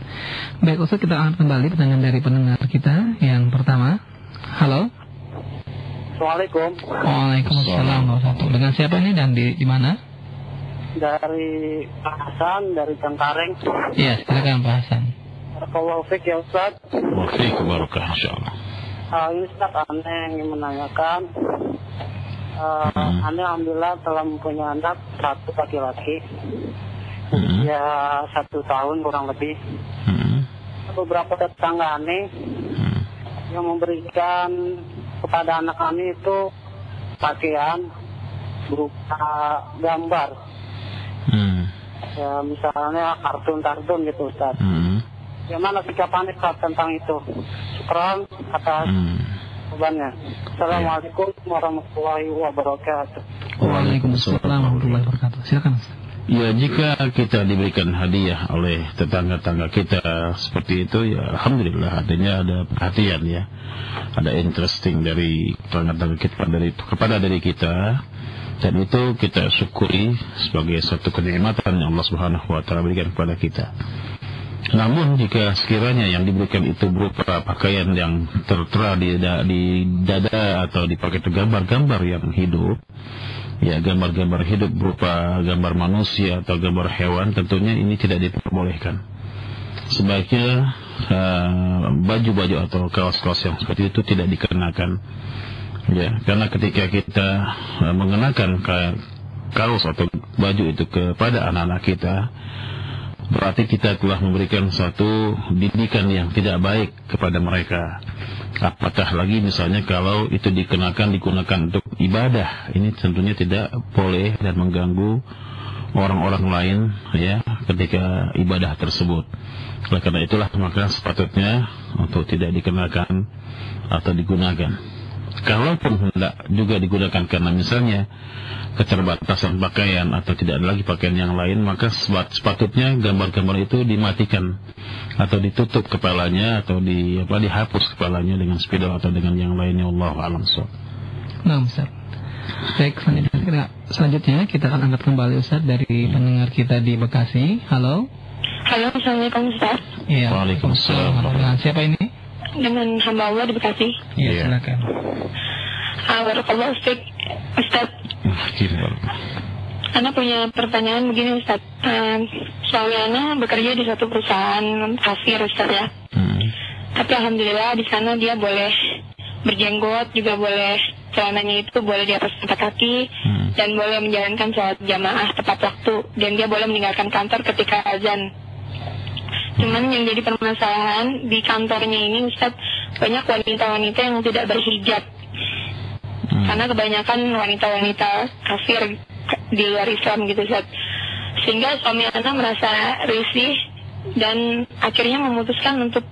Baik, Ustaz, kita akan kembali pertanyaan dari pendengar kita yang pertama. Halo. Assalamualaikum. Waalaikumsalam warahmatullahi wabarakatuh. Dengan siapa ini dan di mana? Dari Pak Hasan dari Cengkareng. Iya, silakan Pak Hasan. Barakallahu fiik ya Ustaz. Wa fiikum barakah insyaallah. Ini Ustaz, aneh ingin menanyakan. Aneh alhamdulillah telah mempunyai anak 1 laki-laki. Ya 1 tahun kurang lebih. Beberapa tetangga aneh yang memberikan kepada anak kami itu pakaian berupa gambar. Ya misalnya kartun gitu Ustaz. Bagaimana sikap aneh tentang itu? Syukran atas jawabannya. Assalamualaikum warahmatullahi wabarakatuh. Waalaikumsalam warahmatullahi wabarakatuh. Silakan Ustaz. Ya, jika kita diberikan hadiah oleh tetangga-tetangga kita seperti itu, ya alhamdulillah, artinya ada perhatian, ya, ada interesting dari tetangga-tetangga kita kepada diri kita, dan itu kita syukuri sebagai suatu kenikmatan yang Allah Subhanahu wa taala berikan kepada kita. Namun jika sekiranya yang diberikan itu berupa pakaian yang tertera di dada atau dipakai gambar-gambar yang hidup, ya, gambar-gambar hidup berupa gambar manusia atau gambar hewan, tentunya ini tidak diperbolehkan. Sebaiknya baju-baju atau kaos-kaos yang seperti itu tidak dikenakan, ya, karena ketika kita mengenakan kaos atau baju itu kepada anak-anak kita, berarti kita telah memberikan satu didikan yang tidak baik kepada mereka. Apatah lagi misalnya kalau itu digunakan untuk ibadah, ini tentunya tidak boleh dan mengganggu orang-orang lain, ya, ketika ibadah tersebut. Oleh karena itulah maka sepatutnya untuk tidak dikenakan atau digunakan. Kalaupun hendak juga digunakan karena misalnya keterbatasan pakaian atau tidak ada lagi pakaian yang lain, maka sepatutnya gambar-gambar itu dimatikan atau ditutup kepalanya atau dihapus kepalanya dengan spidol atau dengan yang lainnya. Wallahu a'lam bishawab. Nah, Ustaz. Baik, selanjutnya kita akan angkat kembali Ustaz dari pendengar kita di Bekasi. Halo. Halo, assalamualaikum Ustaz. Iya. Waalaikumsalam. Dengan siapa ini? Dengan hamba Allah di Bekasi. Iya, silakan. Barakallahu fiik Ustaz. Ana punya pertanyaan begini Ustaz. Suami Ana bekerja di suatu perusahaan kasir Ustaz, ya. Tapi alhamdulillah di sana dia boleh berjenggot, juga boleh celananya itu boleh di atas 4 kaki, dan boleh menjalankan sholat jamaah tepat waktu, dan dia boleh meninggalkan kantor ketika azan. Cuman yang jadi permasalahan di kantornya ini Ustadz, banyak wanita-wanita yang tidak berhijab. Karena kebanyakan wanita-wanita kafir di luar Islam gitu Ustadz. Sehingga suami Ana merasa risih dan akhirnya memutuskan untuk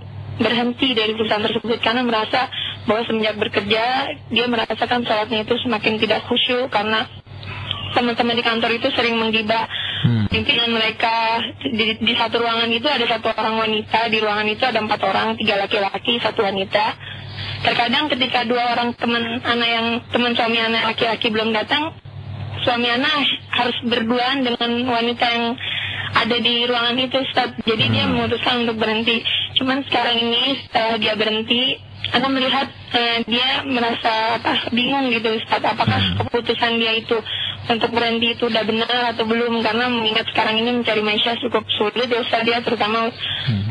berhenti dari perusahaan tersebut karena merasa bahwa semenjak bekerja dia merasakan sholatnya itu semakin tidak khusyuk karena teman-teman di kantor itu sering menggibah pimpinan mereka. Di satu ruangan itu ada 1 orang wanita, di ruangan itu ada 4 orang, 3 laki-laki, 1 wanita. Terkadang ketika 2 orang teman suami anak laki-laki belum datang, suami anak harus berduaan dengan wanita yang ada di ruangan itu Ustaz. Jadi dia memutuskan untuk berhenti. Cuman sekarang ini setelah dia berhenti, Ana melihat dia merasa bingung gitu Ustaz. Apakah keputusan dia itu untuk berhenti itu udah benar atau belum? Karena mengingat sekarang ini mencari maisha cukup sulit ya Ustaz, dia terutama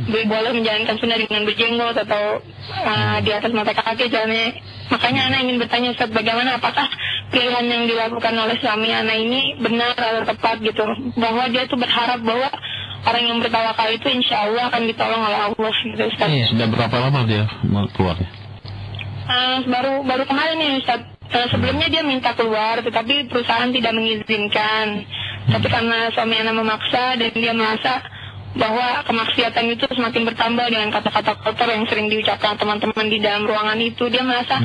boleh menjalankan sunnah dengan berjenggot atau di atas mata kaki jalannya. Makanya Ana ingin bertanya Ustaz, bagaimana, apakah pilihan yang dilakukan oleh suami Ana ini benar atau tepat gitu, bahwa dia tuh berharap bahwa orang yang bertawakal itu insya Allah akan ditolong oleh Allah gitu Ustaz. Sudah berapa lama dia mau keluar? Baru kemarin nih Ustaz. Sebelumnya dia minta keluar, tetapi perusahaan tidak mengizinkan. Tapi karena suami Ana memaksa dan dia merasa bahwa kemaksiatan itu semakin bertambah dengan kata-kata kotor yang sering diucapkan teman-teman di dalam ruangan itu, dia merasa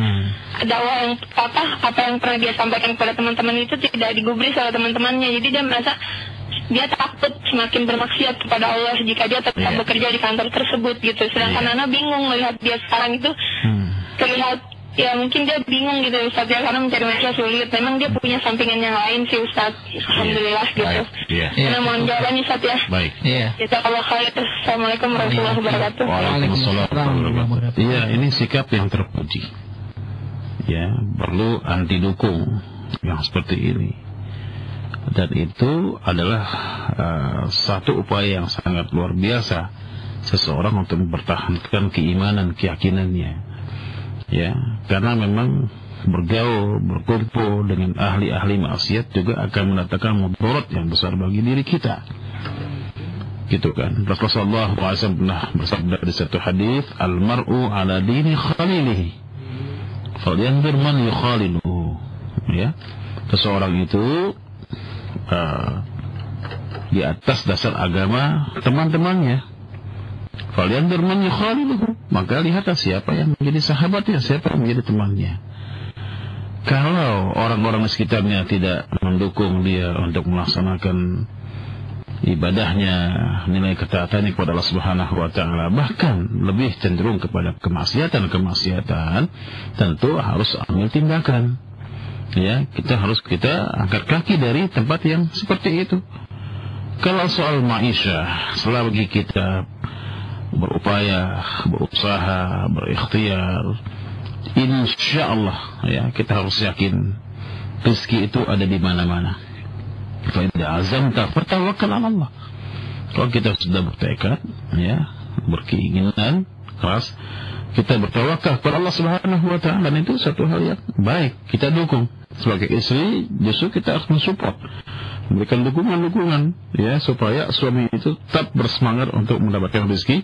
dakwah yang apa yang pernah dia sampaikan kepada teman-teman itu tidak digubris oleh teman-temannya. Jadi dia merasa dia takut semakin bermaksiat kepada Allah jika dia tetap bekerja di kantor tersebut gitu. Sedangkan Ana bingung melihat dia sekarang itu terlihat ya mungkin dia bingung gitu Ustaz ya, karena mencari maisha sulit. Memang dia punya sampingan yang lain sih Ustaz. Alhamdulillah gitu. Karena mohon jawabannya Ustaz ya. Baik. Jazakallah khair. Assalamualaikum warahmatullahi wabarakatuh. Waalaikumsalam. Iya, ini sikap yang terpuji. Ya, perlu anti dukung yang seperti ini. Dan itu adalah satu upaya yang sangat luar biasa seseorang untuk mempertahankan keimanan, keyakinannya. Ya, karena memang bergaul, berkumpul dengan ahli-ahli maksiat juga akan mendatangkan mudarat yang besar bagi diri kita. Gitu kan. Rasulullah SAW pernah bersabda di satu hadis, "Al-mar'u ala dini khalilihi, falyanzur man yukhaliluhu." Ya, seseorang itu di atas dasar agama teman-temannya. Falyanzur man yukhaliluhu, maka lihatlah siapa yang menjadi sahabatnya, siapa yang menjadi temannya. Kalau orang-orang di sekitarnya tidak mendukung dia untuk melaksanakan ibadahnya, nilai ketaatannya kepada Allah Subhanahu wa taala, bahkan lebih cenderung kepada kemaksiatan, tentu harus ambil tindakan. Ya, kita angkat kaki dari tempat yang seperti itu. Kalau soal maisha, selagi kita berupaya, berusaha, berikhtiar, insyaallah ya, kita harus yakin rezeki itu ada di mana-mana. Fa idza azamta fatawakkal 'ala Allah. Kalau kita sudah bertekad, ya, berkeinginan keras, kita bertawakal kepada Allah Subhanahu wa taala, dan itu satu hal yang baik. Kita dukung. Sebagai istri, justru kita harus mensupport, memberikan dukungan ya, supaya suami itu tetap bersemangat untuk mendapatkan rezeki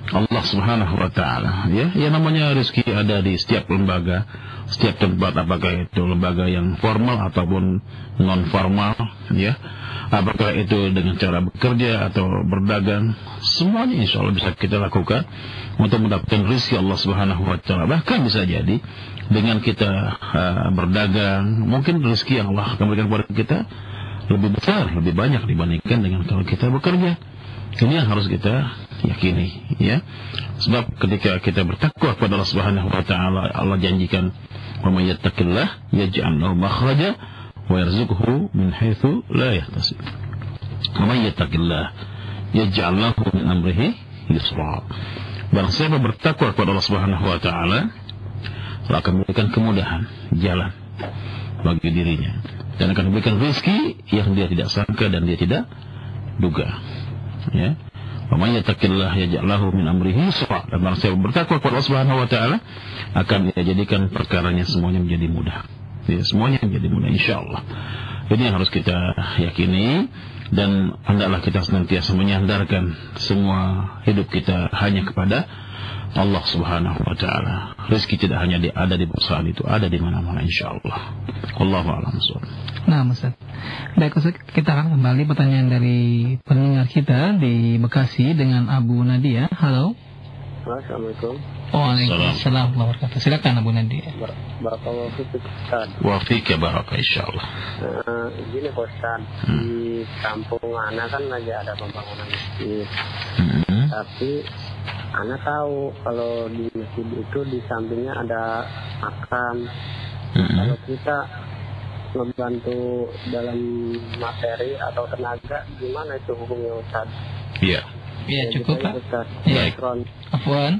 Allah Subhanahu wa taala. Ya, yang namanya rezeki ada di setiap lembaga, setiap tempat, apakah itu lembaga yang formal ataupun non formal, ya. Apakah itu dengan cara bekerja atau berdagang, semuanya insya Allah bisa kita lakukan untuk mendapatkan rezeki Allah Subhanahu wa taala. Bahkan bisa jadi dengan kita berdagang, mungkin rezeki yang Allah akan berikan kepada kita lebih besar, lebih banyak dibandingkan dengan kalau kita bekerja. Ini yang harus kita yakini, ya. Sebab ketika kita bertakwa kepada Allah Subhanahu wa taala, Allah janjikan, "Wa may yattaqillah yaj'al lahu makhraja wa yarzuqhu min haitsu la yahtasib." Wa may yattaqillah yaj'al lahu min amrihi yusra. Barang siapa bertakwa kepada Allah Subhanahu wa taala, Allah akan memberikan kemudahan jalan bagi dirinya, dan akan memberikan rezeki yang dia tidak sangka dan dia tidak duga. Ya, wa may yattaqillah yaj'al lahu min amrihi yusra. Dan barang siapa bertakwa kepada Allah Subhanahu wa taala, akan dia jadikan perkaranya semuanya menjadi mudah. Ya, semuanya menjadi mudah insyaallah. Ini yang harus kita yakini. Dan hendaklah kita senantiasa menyandarkan semua hidup kita hanya kepada Allah Subhanahu wa taala. Rezeki tidak hanya ada di perusahaan itu, ada di mana-mana insyaallah. Wallahu a'lam bishawab. Nah, Ustaz. Baik, Ustaz, kita akan kembali pertanyaan dari pendengar kita di Bekasi dengan Abu Nadia. Halo. Assalamualaikum. Waalaikumsalam warahmatullahi wabarakatuh. Silakan Abu Nadia. Barakallahu fiik, Ustaz. Wa fiik baraka insyaallah. Gini Ustaz, di kampung Ana kan lagi ada pembangunan masjid. Tapi Ana tahu kalau di masjid itu di sampingnya ada makam. Kalau kita membantu dalam materi atau tenaga, gimana itu hukumnya Ustaz? Iya. Iya, cukup Pak. Baik. Afwan.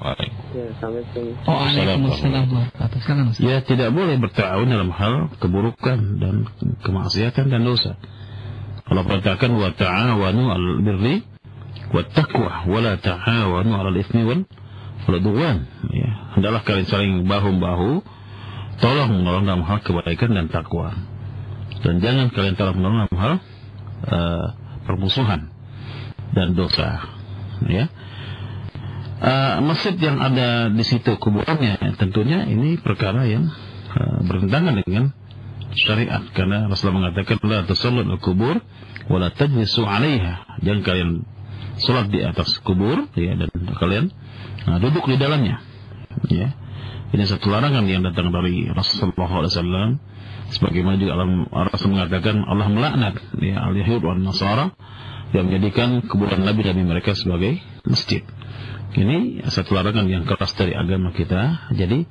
Ya, Assalamualaikum. Waalaikumsalam warahmatullahi wabarakatuh. Ya, tidak boleh berta'awun dalam hal keburukan dan kemaksiatan dan dosa. Allah perintahkan wa ta'awanu 'alal birri wat taqwa wa la ta'awanu 'alal itsmi wal 'udwan. Ya, hendaklah kalian saling bahu-bahu tolong menolong dalam hal kebaikan dan takwa. Dan jangan kalian tolong menolong dalam hal permusuhan dan dosa. Ya, masjid yang ada di situ kuburannya, tentunya ini perkara yang bertentangan dengan syariat, karena Rasulullah mengatakan la tusallu al-qubur wa la tajlisu 'alaiha. Jangan kalian salat di atas kubur, ya, dan kalian duduk di dalamnya. Ya, ini satu larangan yang datang dari Rasulullah SAW. Sebagaimana juga Rasul mengatakan Allah melaknat, ya, al-yahud wan nasara yang menjadikan kuburan nabi-nabi mereka sebagai masjid. Ini satu larangan yang keras dari agama kita. Jadi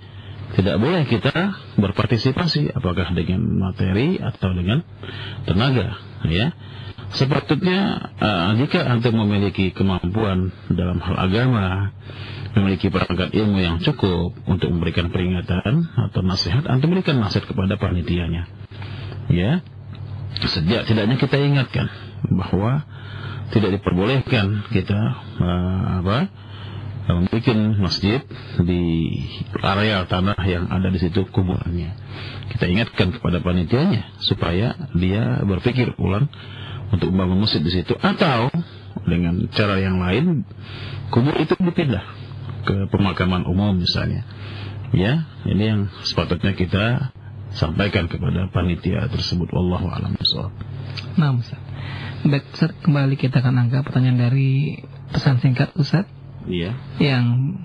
tidak boleh kita berpartisipasi apakah dengan materi atau dengan tenaga, ya. Sepatutnya jika antum memiliki kemampuan dalam hal agama, memiliki perangkat ilmu yang cukup untuk memberikan peringatan atau nasihat, antum berikan nasihat kepada panitianya, ya. Sejak tidaknya kita ingatkan bahwa tidak diperbolehkan kita membuat masjid di area tanah yang ada di situ kuburannya. Kita ingatkan kepada panitianya supaya dia berpikir ulang untuk membangun masjid di situ, atau dengan cara yang lain kubur itu dipindah ke pemakaman umum misalnya. Ya, ini yang sepatutnya kita sampaikan kepada panitia tersebut. Wallahu a'lam bishawab. Nah, Ustaz. Baik, Ustaz, kembali kita akan angkat pertanyaan dari pesan singkat Ustaz. Iya. Yang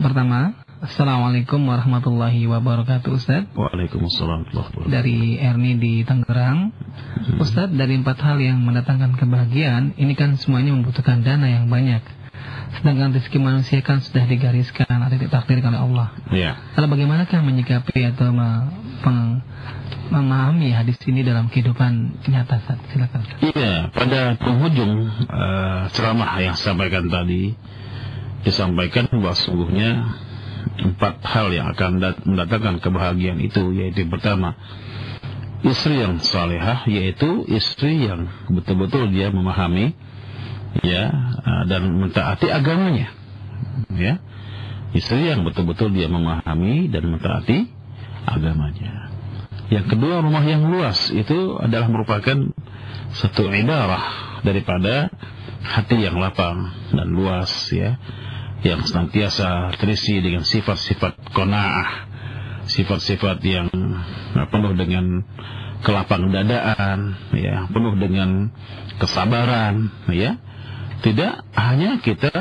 pertama, Assalamualaikum warahmatullahi wabarakatuh Ustaz. Waalaikumsalam warahmatullahi wabarakatuh. Dari Erni di Tangerang. Ustaz, dari 4 hal yang mendatangkan kebahagiaan, ini kan semuanya membutuhkan dana yang banyak. Sedangkan rezeki manusia kan sudah digariskan atau ditakdirkan oleh Allah. Iya. Lalu bagaimanakah menyikapi atau memahami hadis ini dalam kehidupan nyata, Ustaz? Silakan. Iya, pada penghujung ceramah yang sampaikan tadi disampaikan bahwa sungguhnya 4 hal yang akan mendatangkan kebahagiaan itu, yaitu pertama, istri yang salehah, yaitu istri yang betul-betul dia memahami, ya, dan mentaati agamanya, ya. Istri yang betul-betul dia memahami dan mentaati agamanya. Yang kedua, rumah yang luas itu adalah merupakan satu ibarah daripada hati yang lapang dan luas, ya, yang senantiasa terisi dengan sifat-sifat qanaah, sifat-sifat yang penuh dengan kelapang dadaan, ya, penuh dengan kesabaran, ya. Tidak hanya kita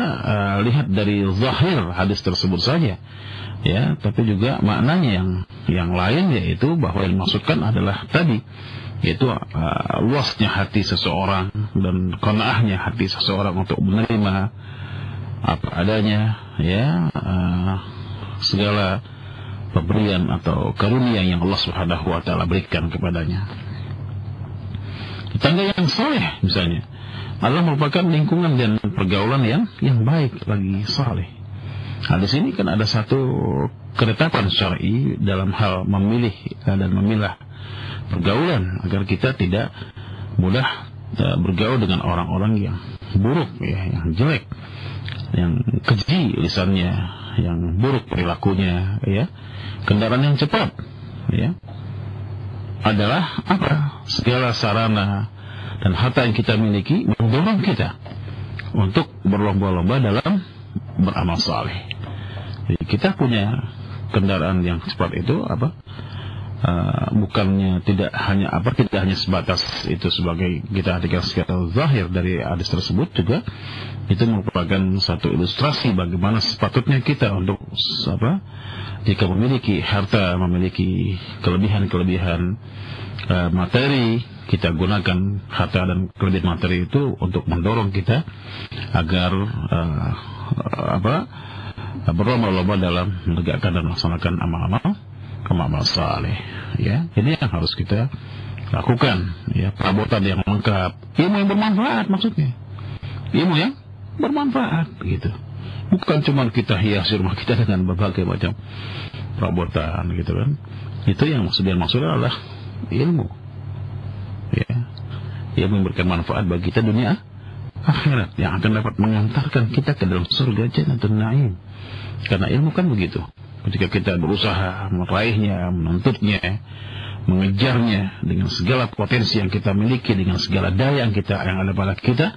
lihat dari zahir hadis tersebut saja, ya, tapi juga maknanya yang lain, yaitu bahwa yang dimaksudkan adalah tadi, yaitu luasnya hati seseorang dan qanaahnya hati seseorang untuk menerima apa adanya, ya, segala pemberian atau karunia yang Allah Subhanahu wa taala berikan kepadanya. Tetangga yang saleh misalnya adalah merupakan lingkungan dan pergaulan yang baik bagi saleh. Nah, di sini kan ada satu ketetapan syar'i dalam hal memilih dan memilah pergaulan agar kita tidak mudah bergaul dengan orang-orang yang buruk, ya, yang jelek, yang keji lisannya, yang buruk perilakunya, ya. Kendaraan yang cepat, ya, adalah apa? Segala sarana Dan harta yang kita miliki mendorong kita untuk berlomba-lomba dalam beramal saleh. Jadi kita punya kendaraan yang seperti itu bukannya tidak hanya sebatas itu sebagai kita artikan secara zahir dari hadis tersebut, juga itu merupakan satu ilustrasi bagaimana sepatutnya kita untuk jika memiliki harta, memiliki kelebihan materi, kita gunakan harta dan kelebihan materi itu untuk mendorong kita agar berlomba-lomba dalam menegakkan dan melaksanakan amal saleh. Ya, ini yang harus kita lakukan. Ya, perabotan yang lengkap, ilmu yang bermanfaat maksudnya, ilmu yang bermanfaat gitu. Bukan cuma kita hias rumah kita dengan berbagai macam perabotan gitu kan. Itu yang maksudnya adalah ilmu. Ya, ilmu yang memberikan manfaat bagi kita dunia akhirat, yang akan dapat mengantarkan kita ke dalam surga Jannatul Na'im. Karena ilmu kan begitu. Ketika kita berusaha meraihnya, menuntutnya, mengejarnya dengan segala potensi yang kita miliki, dengan segala daya yang ada pada kita,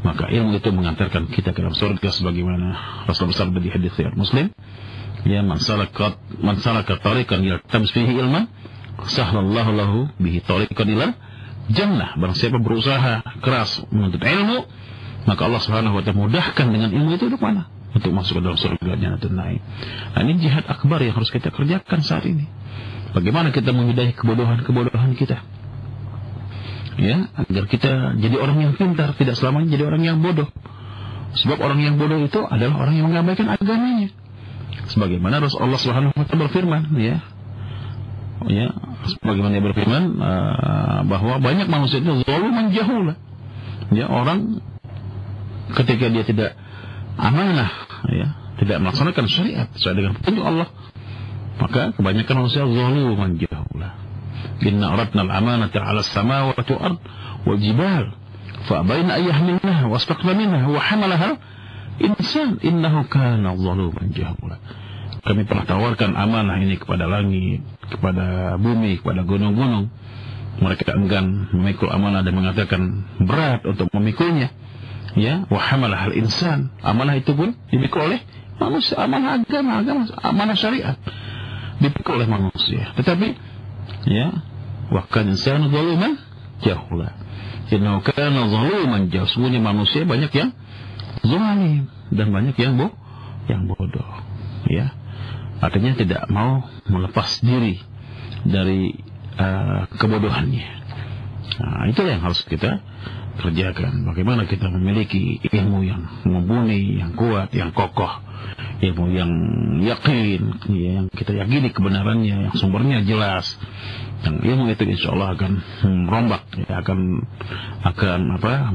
maka ilmu itu mengantarkan kita ke dalam surga sebagaimana Rasulullah SAW di hadis riwayat Muslim, ya, man salaka tariqan yaltamis fihi ilman sahhalallahu lahu bihi tariqan ilal jannah. Barang siapa berusaha keras menuntut ilmu, maka Allah Subhanahu wa taala mudahkan dengan ilmu itu untuk mana? Untuk masuk ke dalam surga Jannatul Na'im. Nah, ini jihad akbar yang harus kita kerjakan saat ini. Bagaimana kita menyudahi kebodohan kita, ya, agar kita jadi orang yang pintar, tidak selamanya jadi orang yang bodoh. Sebab orang yang bodoh itu adalah orang yang mengabaikan agamanya. Sebagaimana Rasulullah Subhanahu wa taala berfirman, ya, sebagaimana dia berfirman bahwa banyak manusia itu zaluman jahula. Ya, orang ketika dia tidak amanah, ya, tidak melaksanakan syariat sesuai dengan petunjuk Allah, maka kebanyakan manusia zaluman jahula. Inna aradna al-amanata 'ala as-samawati wal-ard wal jibal fa abayna an yahmilnaha wastaqna minha wa hamalaha insan innahu kana zaluman jahula. Kami pernah tawarkan amanah ini kepada langit, kepada bumi, kepada gunung-gunung. Mereka enggan memikul amanah dan mengatakan berat untuk memikulnya. Ya, wa hamalaha al-insan. Amanah itu pun dipikul oleh manusia, amanah agama, amanah syariat dipikul oleh manusia. Tetapi ya, wa kana insanu zaluman jahula. Innahu kana zaluman jahula. Semuanya manusia banyak yang zalim dan banyak yang bodoh. Ya. Artinya tidak mau melepas diri dari kebodohannya. Nah, itulah yang harus kita kerjakan. Bagaimana kita memiliki ilmu yang mumpuni, yang kuat, yang kokoh, ilmu yang yakin, yang kita yakini kebenarannya, yang sumbernya jelas. Dan ilmu itu insya Allah akan merombak, ya, akan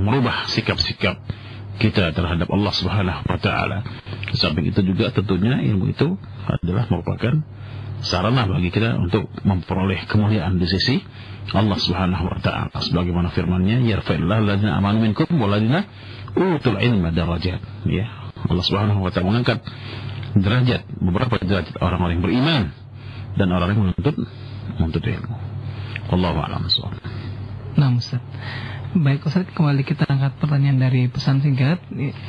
merubah sikap-sikap kita terhadap Allah Subhanahu wa taala. Di samping itu juga tentunya ilmu itu adalah merupakan sarana bagi kita untuk memperoleh kemuliaan di sisi Allah Subhanahu wa taala. Sebagaimana firman-Nya, yarfa'illahu alladziina aamanu minkum walladziina utul ilma darajat. Ya, Allah Subhanahu wa taala mengangkat derajat, beberapa derajat orang-orang yang beriman dan orang yang menuntut ilmu. Wallahu a'lam bishawab. Nah, Ustaz. Baik Ustaz, kembali kita angkat pertanyaan dari pesan singkat.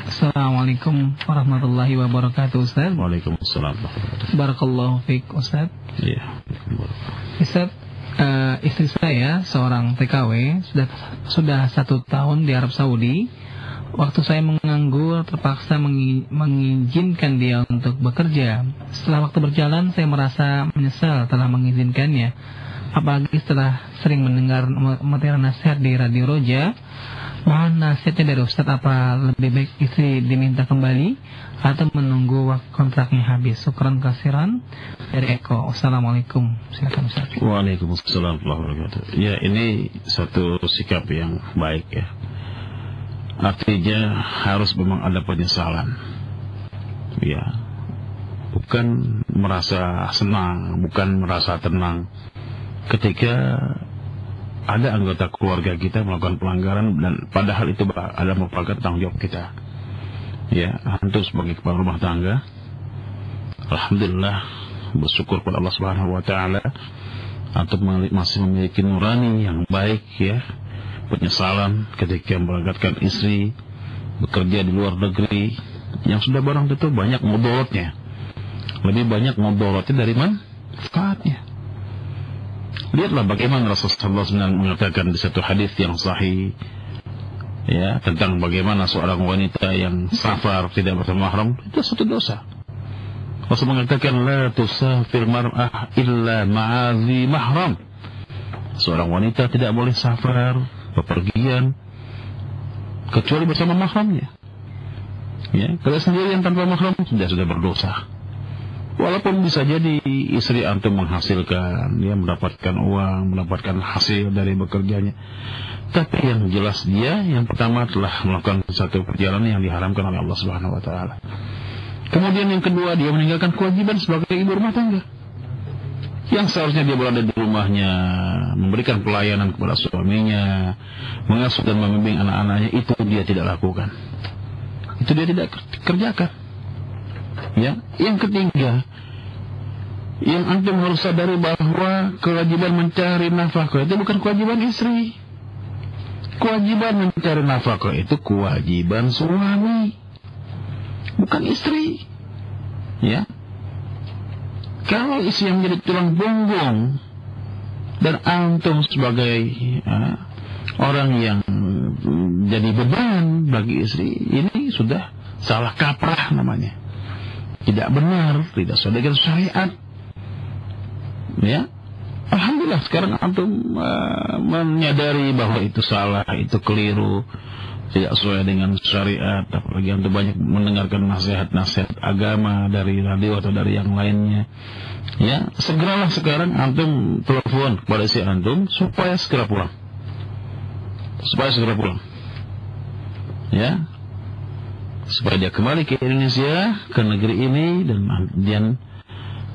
Assalamualaikum warahmatullahi wabarakatuh Ustaz. Waalaikumsalam warahmatullahi wabarakatuh. Barakallahu fiik Ustaz. Iya. Ustaz, istri saya seorang TKW sudah 1 tahun di Arab Saudi. Waktu saya menganggur terpaksa mengizinkan dia untuk bekerja. Setelah waktu berjalan saya merasa menyesal telah mengizinkannya. Apalagi setelah sering mendengar materi nasihat di Radio Roja. Mohon nasihatnya dari Ustaz, apa lebih baik istri diminta kembali atau menunggu waktu kontraknya habis? Syukran kasiran dari Eko. Assalamualaikum. Silakan Ustaz. Waalaikumsalam warahmatullahi wabarakatuh. Ya, ini satu sikap yang baik ya. Artinya harus memang ada penyesalan. Ya. Bukan merasa senang, bukan merasa tenang ketika ada anggota keluarga kita melakukan pelanggaran, dan padahal itu ada merupakan tanggung jawab kita. Ya, antum sebagai kepala rumah tangga, alhamdulillah, bersyukur pada Allah Subhanahu wa taala, antum masih memiliki nurani yang baik ya, penyesalan ketika berangkatkan istri bekerja di luar negeri, yang sudah barang tentu banyak mudaratnya, lebih banyak mudaratnya dari manfaatnya. Lihatlah bagaimana Rasulullah SAW mengatakan di satu hadis yang sahih, ya, tentang bagaimana seorang wanita yang safar tidak bersama mahram itu satu dosa. Rasul mengatakan la tusafir mar'ah illa ma'azi mahram. Seorang wanita tidak boleh safar, bepergian kecuali bersama mahramnya. Ya, kalau sendirian tanpa mahram sudah berdosa. Walaupun bisa jadi istri antum menghasilkan, dia mendapatkan uang, mendapatkan hasil dari bekerjanya, tapi yang jelas dia yang pertama telah melakukan satu perjalanan yang diharamkan oleh Allah Subhanahu wa taala. Kemudian yang kedua, dia meninggalkan kewajiban sebagai ibu rumah tangga. Yang seharusnya dia berada di rumahnya, memberikan pelayanan kepada suaminya, mengasuh dan membimbing anak-anaknya, itu dia tidak lakukan. Itu dia tidak kerjakan. Ya, yang ketiga, yang antum harus sadari bahwa kewajiban mencari nafkah itu bukan kewajiban istri. Kewajiban mencari nafkah itu kewajiban suami, bukan istri. Ya, kalau istri yang menjadi tulang punggung dan antum sebagai orang yang jadi beban bagi istri, ini sudah salah kaprah namanya. Tidak benar, tidak sesuai dengan syariat. Ya, alhamdulillah sekarang antum menyadari bahwa itu salah, itu keliru, tidak sesuai dengan syariat. Apalagi antum banyak mendengarkan nasihat-nasihat agama dari radio atau dari yang lainnya. Ya, segeralah sekarang antum telepon kepada si antum supaya segera pulang. Ya, supaya dia kembali ke Indonesia, ke negeri ini, dan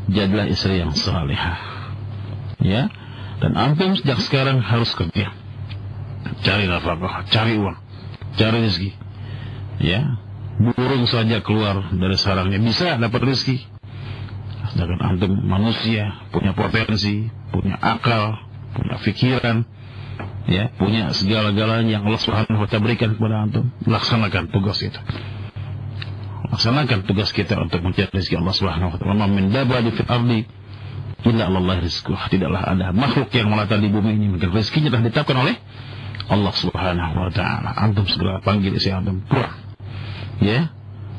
jadilah istri yang salihah. Ya, dan antum sejak sekarang harus kerja, cari nafkah, cari uang, cari rezeki. Ya, burung saja keluar dari sarangnya bisa dapat rezeki. Sedangkan antum manusia, punya potensi, punya akal, punya pikiran, ya, punya segala-galanya yang Allah Subhanahu wa taala berikan kepada antum. Laksanakan tugas itu. Laksanakan tugas kita untuk mencari rezeki Allah Subhanahu wa taala. Min dabadi fil ardi illa Allah rizquh. Tidaklah ada makhluk yang melata di bumi ini maka rezekinya telah ditetapkan oleh Allah Subhanahu wa taala. Antum segera panggil isi antum pulang. Ya.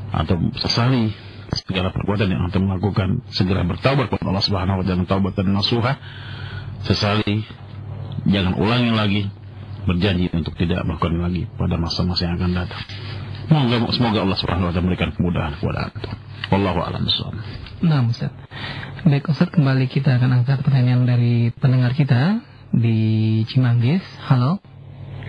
Antum sesali segala perbuatan yang antum lakukan, segera bertaubat kepada Allah Subhanahu wa taala, taubatan nasuha. Sesali, jangan ulangi lagi, berjanji untuk tidak melakukan lagi pada masa-masa yang akan datang. Semoga Allah Subhanahu wa taala memberikan kemudahan kepada antum. Wallahu a'lam bishawab. Nah, Ustaz. Baik, Ustaz, kembali kita akan angkat pertanyaan dari pendengar kita di Cimanggis. Halo.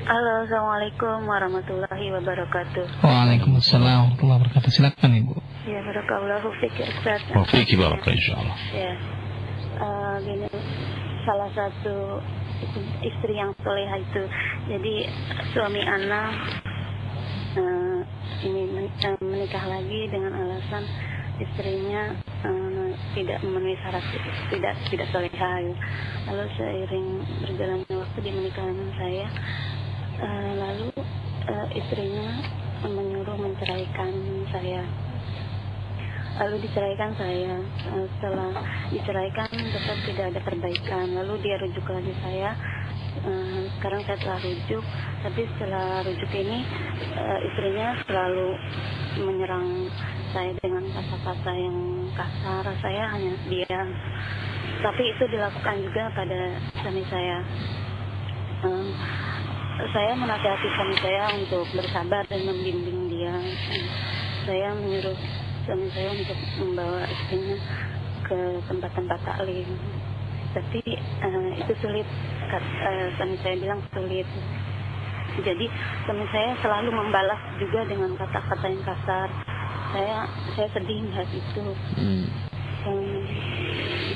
Halo, assalamualaikum warahmatullahi wabarakatuh. Waalaikumsalam warahmatullahi wabarakatuh. Silakan Ibu. Ya, barakallahu fiik ya Ustaz. Wa fiik barakah insyaallah. Ya. Gini, salah satu istri yang solehah itu, jadi suami anak ini menikah lagi dengan alasan istrinya tidak memenuhi syarat, tidak solehah. Lalu seiring berjalannya waktu di pernikahan saya, lalu istrinya menyuruh menceraikan saya. Lalu diceraikan saya. Setelah diceraikan tetap tidak ada perbaikan. Lalu dia rujuk lagi saya. Sekarang saya telah rujuk, tapi setelah rujuk ini istrinya selalu menyerang saya dengan kata-kata yang kasar. Saya hanya diam, tapi itu dilakukan juga pada suami saya. Saya menasihati suami saya untuk bersabar dan membimbing dia. Saya menyuruh suami saya untuk membawa istrinya ke tempat-tempat taklim, tapi itu sulit. Suami saya bilang sulit. Jadi suami saya selalu membalas juga dengan kata-kata yang kasar. Saya sedih melihat itu.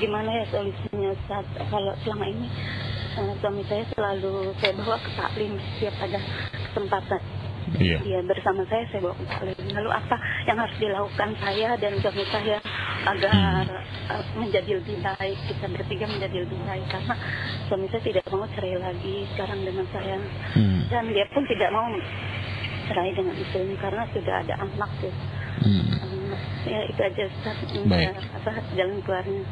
Gimana ya solusinya saat kalau selama ini suami saya selalu saya bawa ke taklim setiap ada kesempatan. Dia bersama saya bawa ke taklim. Lalu apa yang harus dilakukan saya dan suami saya agar menjadi lebih baik, kita bertiga menjadi lebih baik, karena suami saya tidak mau cerai lagi sekarang dengan saya, dan dia pun tidak mau cerai dengan istrinya karena sudah ada anak tuh. Ya itu aja Ustaz, jalan keluarnya.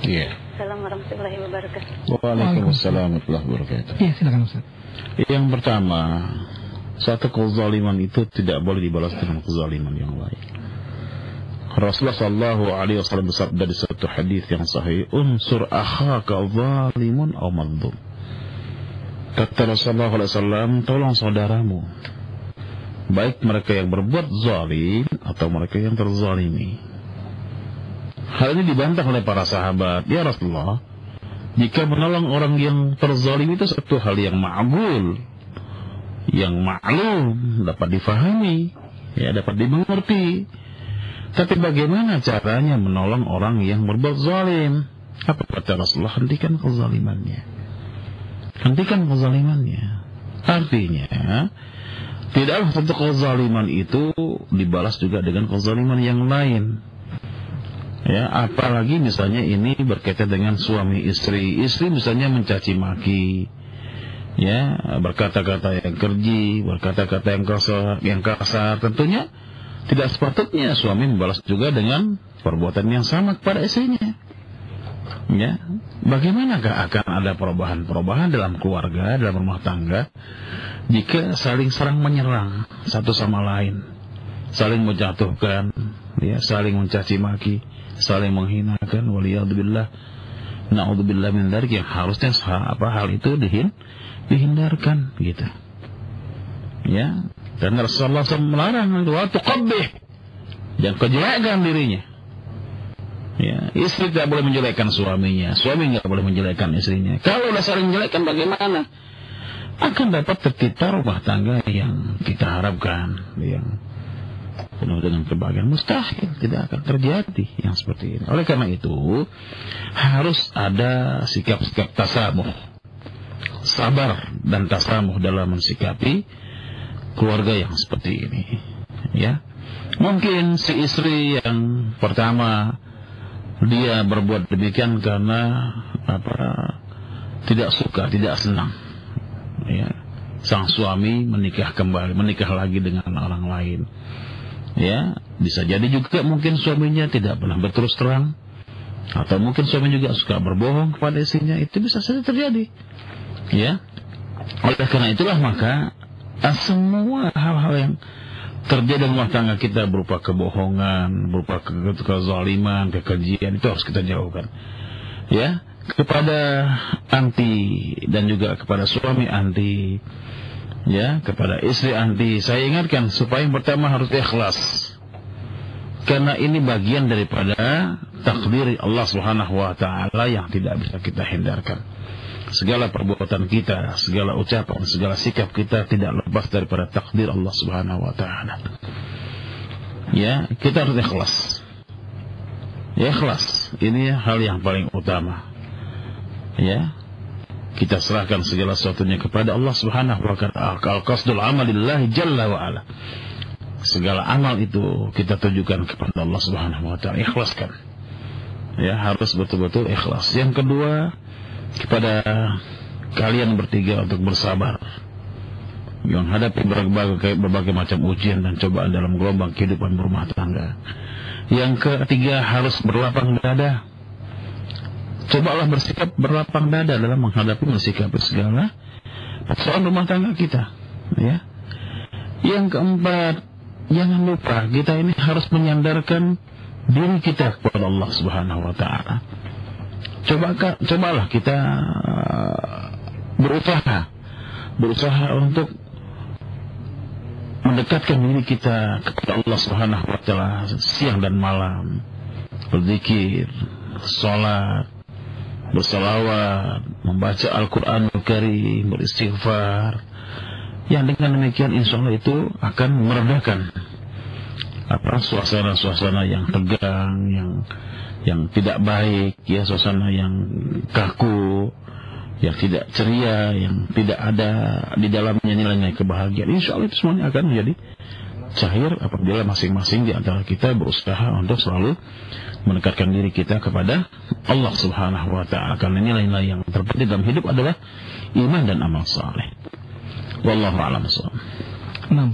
Assalamualaikum warahmatullahi wabarakatuh. Waalaikumsalam warahmatullahi wabarakatuh. Iya, silakan Ustaz. Yang pertama, satu kezaliman itu tidak boleh dibalas dengan kezaliman yang lain. Rasulullah sallallahu alaihi wasallam bersabda di satu hadis yang sahih, "Unsur akhaka zalimun aw madlum." Kata Rasulullah sallallahu alaihi wasallam, tolong saudaramu, baik mereka yang berbuat zalim atau mereka yang terzalimi. Hal ini dibantah oleh para sahabat. Ya Rasulullah, jika menolong orang yang terzalim itu satu hal yang ma'qul, yang maklum, dapat difahami, ya dapat dimengerti. Tapi bagaimana caranya menolong orang yang berbuat zalim? Apa kata Rasulullah? Hentikan kezalimannya. Hentikan kezalimannya. Artinya, tidaklah satu kezaliman itu dibalas juga dengan kezaliman yang lain. Ya, apalagi misalnya ini berkaitan dengan suami istri. Istri misalnya mencaci maki, ya, berkata-kata yang keji, berkata-kata yang kasar, tentunya tidak sepatutnya suami membalas juga dengan perbuatan yang sama kepada istrinya. Ya, bagaimanakah akan ada perubahan dalam keluarga, dalam rumah tangga, jika saling serang menyerang satu sama lain, saling menjatuhkan, ya, saling mencaci maki, saling menghinakan, waliyadzubillah, na'udzubillah min dzalik, yang harusnya hal itu dihindarkan gitu. Ya, dan Rasulullah SAW melarang wa tuqabbih, dan kejelekkan dirinya. Ya, istri tidak boleh menjelekkan suaminya, suami tidak boleh menjelekkan istrinya. Kalau sudah saling menjelekkan, bagaimana? Akan dapat tercipta rumah tangga yang kita harapkan, yang penuh dengan kebahagiaan. Mustahil, tidak akan terjadi yang seperti ini. Oleh karena itu, harus ada sikap-sikap tasamuh, sabar dan tasamuh dalam mensikapi keluarga yang seperti ini. Ya, mungkin si istri yang pertama dia berbuat demikian karena tidak suka, tidak senang, ya, sang suami menikah lagi dengan orang lain. Ya, bisa jadi juga mungkin suaminya tidak pernah berterus terang, atau mungkin suami juga suka berbohong kepada istrinya. Itu bisa saja terjadi. Ya, oleh karena itulah maka semua hal-hal yang terjadi dalam rumah tangga kita berupa kebohongan, berupa kezaliman, kekejian, itu harus kita jauhkan. Ya, kepada anti dan juga kepada suami anti, ya, kepada istri anti, saya ingatkan supaya yang pertama harus ikhlas, karena ini bagian daripada takdir Allah Subhanahu wa taala yang tidak bisa kita hindarkan. Segala perbuatan kita, segala ucapan, segala sikap kita tidak lepas daripada takdir Allah Subhanahu wa taala. Ya, kita harus ikhlas. Ya, ikhlas ini hal yang paling utama. Ya, kita serahkan segala sesuatunya kepada Allah Subhanahu wa taala. Al-qasdul amalillahi jalla wa ala. Segala amal itu kita tujukan kepada Allah Subhanahu wa taala. Ikhlaskan. Ya, harus betul-betul ikhlas. Yang kedua, kepada kalian bertiga untuk bersabar menghadapi berbagai macam ujian dan cobaan dalam gelombang kehidupan berumah tangga. Yang ketiga, harus berlapang dada. Cobalah bersikap berlapang dada dalam menghadapi mensikapi segala persoalan rumah tangga kita. Ya. Yang keempat, jangan lupa kita ini harus menyandarkan diri kita kepada Allah Subhanahu wa taala. Cobalah kita berusaha untuk mendekatkan diri kita kepada Allah Subhanahu wa taala siang dan malam, berzikir, salat, bersalawat, membaca Al-Qur'anul Karim, beristighfar. Yang dengan demikian insyaallah itu akan meredakan suasana-suasana yang tegang, yang tidak baik, ya, suasana yang kaku, yang tidak ceria, yang tidak ada di dalamnya nilai-nilai kebahagiaan. Insya Allah itu semuanya akan menjadi cair apabila masing-masing di antara kita berusaha untuk selalu mendekatkan diri kita kepada Allah Subhanahu wa Ta'ala. Karena nilai-nilai yang terpenting dalam hidup adalah iman dan amal saleh. Wallahu a'lam bishawab. Nah,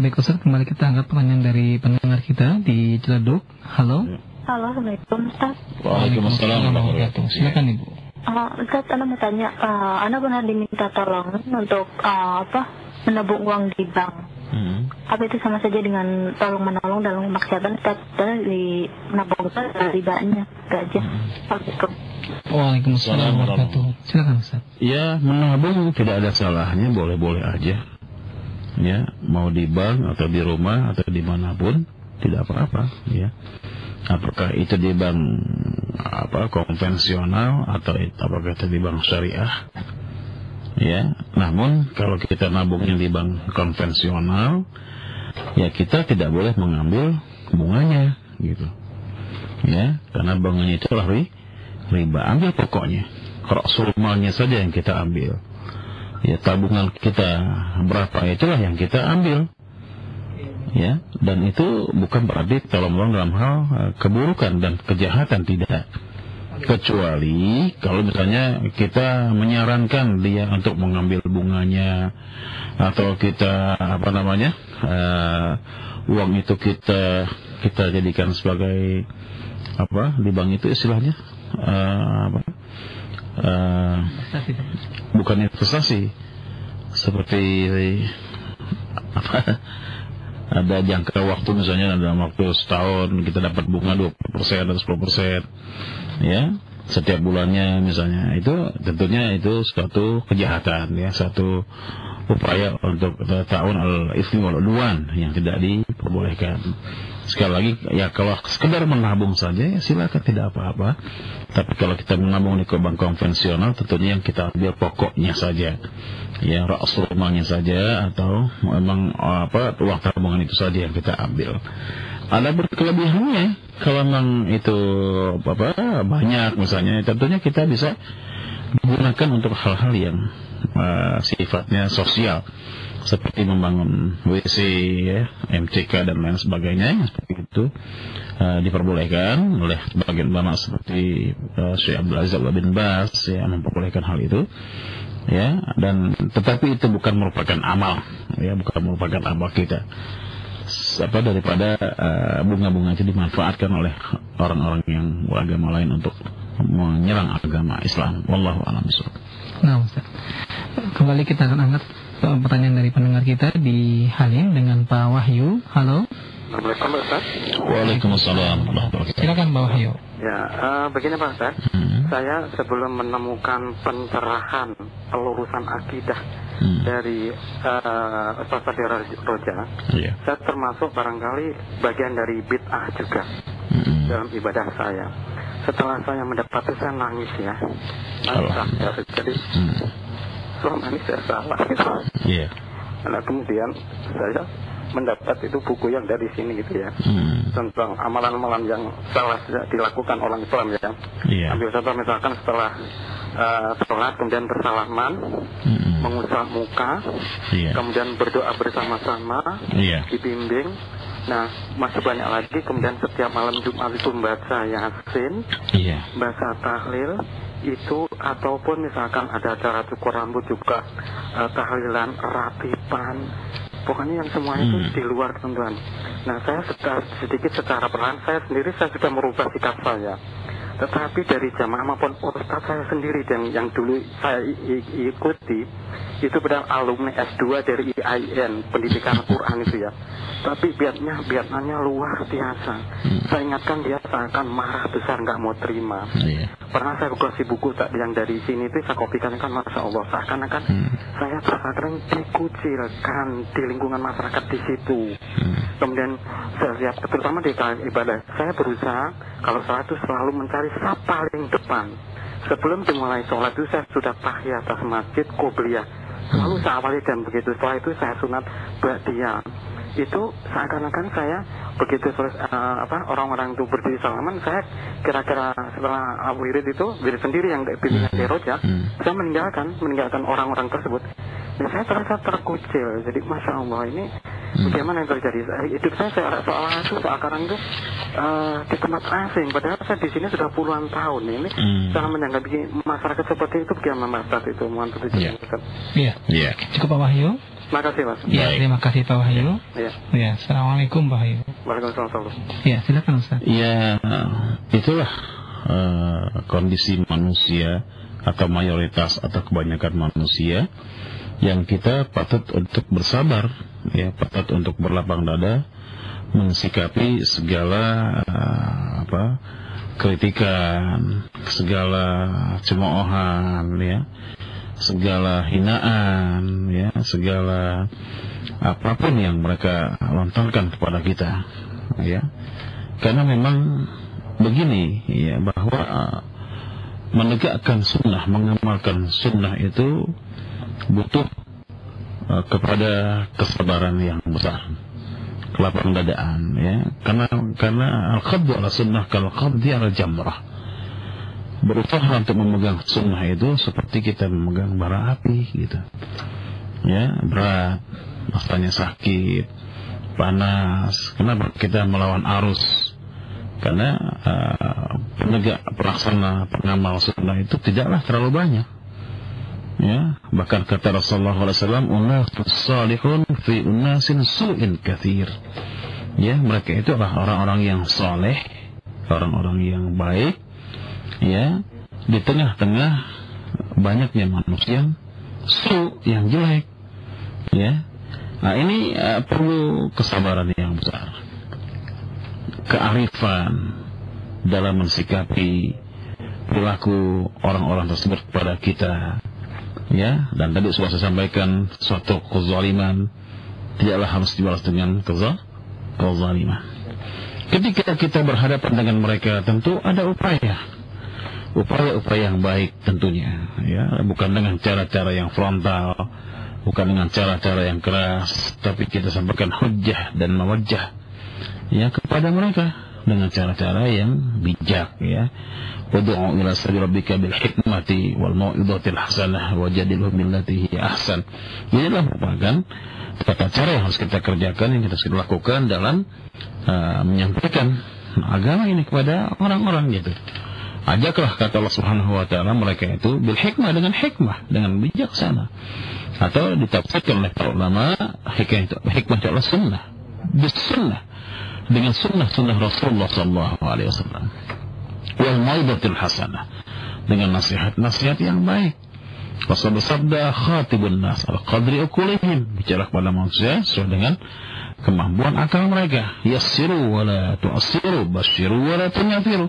baik Ustaz, kembali kita angkat pertanyaan dari pendengar kita di Ciledug. Halo. Halo, Assalamualaikum Ustaz. Waalaikumsalam warahmatullahi wabarakatuh. Silakan Ibu. Ustaz, Ana mau tanya, Ana pernah diminta tolong untuk menabung uang di bank. Apa itu sama saja dengan tolong menolong dalam kemaksiatan? Ustaz, di menabung itu ada ribanya, gaji. Assalamualaikum. Waalaikumsalam warahmatullahi wabarakatuh. Silakan Ustaz. Ya, menabung tidak ada salahnya, boleh-boleh aja. Ya, mau di bank atau di rumah atau dimanapun tidak apa-apa. Ya, apakah itu di bank konvensional atau apakah itu di bank syariah? Ya, namun kalau kita nabungnya di bank konvensional, ya kita tidak boleh mengambil bunganya, gitu. Ya, karena bunganya itu adalah riba. Ambil pokoknya, ra'sulmalnya saja yang kita ambil. Ya, tabungan kita berapa itulah yang kita ambil. Ya, dan itu bukan berarti tolong-menolong dalam hal keburukan dan kejahatan, tidak. Kecuali kalau misalnya kita menyarankan dia untuk mengambil bunganya, atau kita uang itu kita jadikan sebagai di bank itu istilahnya bukan investasi, seperti ada jangka waktu, misalnya dalam waktu setahun kita dapat bunga 20% atau 10%, ya, setiap bulannya misalnya. Itu tentunya itu suatu kejahatan, ya, satu upaya untuk ta'awun al-itsmi wal 'udwan yang tidak diperbolehkan. Sekali lagi, ya kalau sekedar menabung saja ya silakan, tidak apa-apa. Tapi kalau kita menabung di bank konvensional, tentunya yang kita ambil pokoknya saja, ya, ra'sulmalnya saja, atau memang uang tabungan itu saja yang kita ambil. Ada berkelebihannya kalau memang itu banyak misalnya, tentunya kita bisa gunakan untuk hal-hal yang sifatnya sosial, seperti membangun WC, ya, MCK dan lain sebagainya. Seperti itu diperbolehkan oleh bagian ulama seperti Syekh Abdul Aziz bin Baz, ya, memperbolehkan hal itu, ya. Dan tetapi itu bukan merupakan amal, ya, bukan merupakan amal kita. Daripada bunga-bunga itu dimanfaatkan oleh orang-orang yang beragama lain untuk menyerang agama Islam. Wallahu a'lam bishawab. Nah, Ustaz, kembali kita akan angkat pertanyaan dari pendengar kita di Halim dengan Pak Wahyu. Halo. Assalamualaikum Pak Ustaz. Waalaikumsalam. Silakan Pak Wahyu. Ya, begini Pak Ustaz, saya sebelum menemukan pencerahan pelurusan akidah dari Ustaz Fadil Roja, saya termasuk barangkali bagian dari bid'ah juga dalam ibadah saya. Setelah saya mendapat itu saya nangis, ya. Jadi selama ini saya salah, gitu. Nah, kemudian saya mendapat itu buku yang dari sini, gitu, ya, tentang amalan-amalan yang salah dilakukan orang Islam, ya. Ambil contoh misalkan setelah sholat kemudian bersalaman, mengusap muka, kemudian berdoa bersama-sama, dibimbing. Nah, masih banyak lagi. Kemudian setiap malam Jumat itu membaca Yasin, baca tahlil itu, ataupun misalkan ada acara cukur rambut juga, tahlilan, ratipan, pokoknya yang semuanya itu di luar ketentuan. Nah, saya sedikit secara perlahan, saya sendiri saya sudah merubah sikap saya. Tetapi dari jamaah maupun ustaz saya sendiri yang dulu saya ikuti itu benar alumni S2 dari IAIN, pendidikan Quran itu, ya. Tapi biatnya luar biasa. Saya ingatkan dia seakan marah besar, nggak mau terima. Pernah saya kasih buku yang dari sini itu saya kopikan, kan, Masya Allah, seakan-akan saya terkadang dikucilkan di lingkungan masyarakat di situ. Kemudian saya siap, terutama di ibadah, saya berusaha kalau sholat itu selalu mencari yang paling depan. Sebelum dimulai sholat itu saya sudah tahiyat atas masjid, qobliyah. Selalu saya awali dan begitu. Setelah itu saya sunat ba'diyah. Itu seakan-akan saya begitu orang-orang itu berdiri salaman, saya kira-kira setelah wirid itu, wirid sendiri yang bimbingan di Roja, saya meninggalkan orang-orang tersebut. Dan saya terasa terkucil. Jadi Masya Allah, ini bagaimana yang terjadi? Hidup saya seolah itu seakan itu di tempat asing, padahal saya di sini sudah puluhan tahun ini. Cara menyanggapi masyarakat seperti itu bagaimana Mas Ustaz itu? Iya. Cukup Pak Wahyu. Terima kasih Mas. Ya, terima kasih Pak Wahyu. Ya, assalamualaikum Pak Wahyu. Waalaikumsalam. Ya, silakan Ustaz. Ya, itulah kondisi manusia atau mayoritas atau kebanyakan manusia yang kita patut untuk bersabar, ya, patut untuk berlapang dada mensikapi segala kritikan, segala cemoohan, ya, segala hinaan, ya, segala apapun yang mereka lontarkan kepada kita, ya. Karena memang begini, ya, bahwa menegakkan sunnah, mengamalkan sunnah itu butuh kepada kesabaran yang besar, kelapang dadaan, ya. Karena al-qabdu ala sunnah kal qabdi ala jamrah. Berusaha untuk memegang sunnah itu seperti kita memegang bara api, gitu. Ya, berat, rasanya sakit, panas. Kenapa kita melawan arus? Karena penegak, pelaksana, pengamal sunnah itu tidaklah terlalu banyak. Ya, bahkan kata Rasulullah SAW, unasun salihun fi unasin su'in kathir. Ya, mereka itu adalah orang-orang yang saleh, orang-orang yang baik, ya, di tengah-tengah banyaknya manusia yang jelek, ya. Nah, ini perlu kesabaran yang besar, kearifan dalam mensikapi perilaku orang-orang tersebut kepada kita, ya. Dan tadi sudah saya sampaikan, suatu kezaliman tidaklah harus dibalas dengan kezaliman. Ketika kita berhadapan dengan mereka, tentu ada upaya yang baik tentunya, ya, bukan dengan cara-cara yang frontal, bukan dengan cara-cara yang keras, tapi kita sampaikan hujjah dan mawajjah, ya, kepada mereka dengan cara-cara yang bijak, ya. Wad'u ila sabili rabbika bil hikmati wal mau'izatil hasanah wajadilhum billati hiya ahsan. Inilah merupakan tata cara yang harus kita kerjakan, yang kita harus lakukan dalam menyampaikan agama ini kepada orang-orang, gitu. Ajaklah, kata Allah Subhanahu wa taala, mereka itu bil hikmah, dengan hikmah, dengan bijaksana. Atau ditafsirkan oleh para ulama, hikmah itu adalah sunnah. Bis sunnah, dengan sunnah Rasulullah sallallahu alaihi wasallam. Wal mau'izatil hasanah, dengan nasihat yang baik. Rasul bersabda, khatibun nas al qadri uqulihim, bicara kepada manusia sesuai dengan kemampuan akal mereka. Yassiru wa la tu'assiru, basyiru wa la tunyafiru.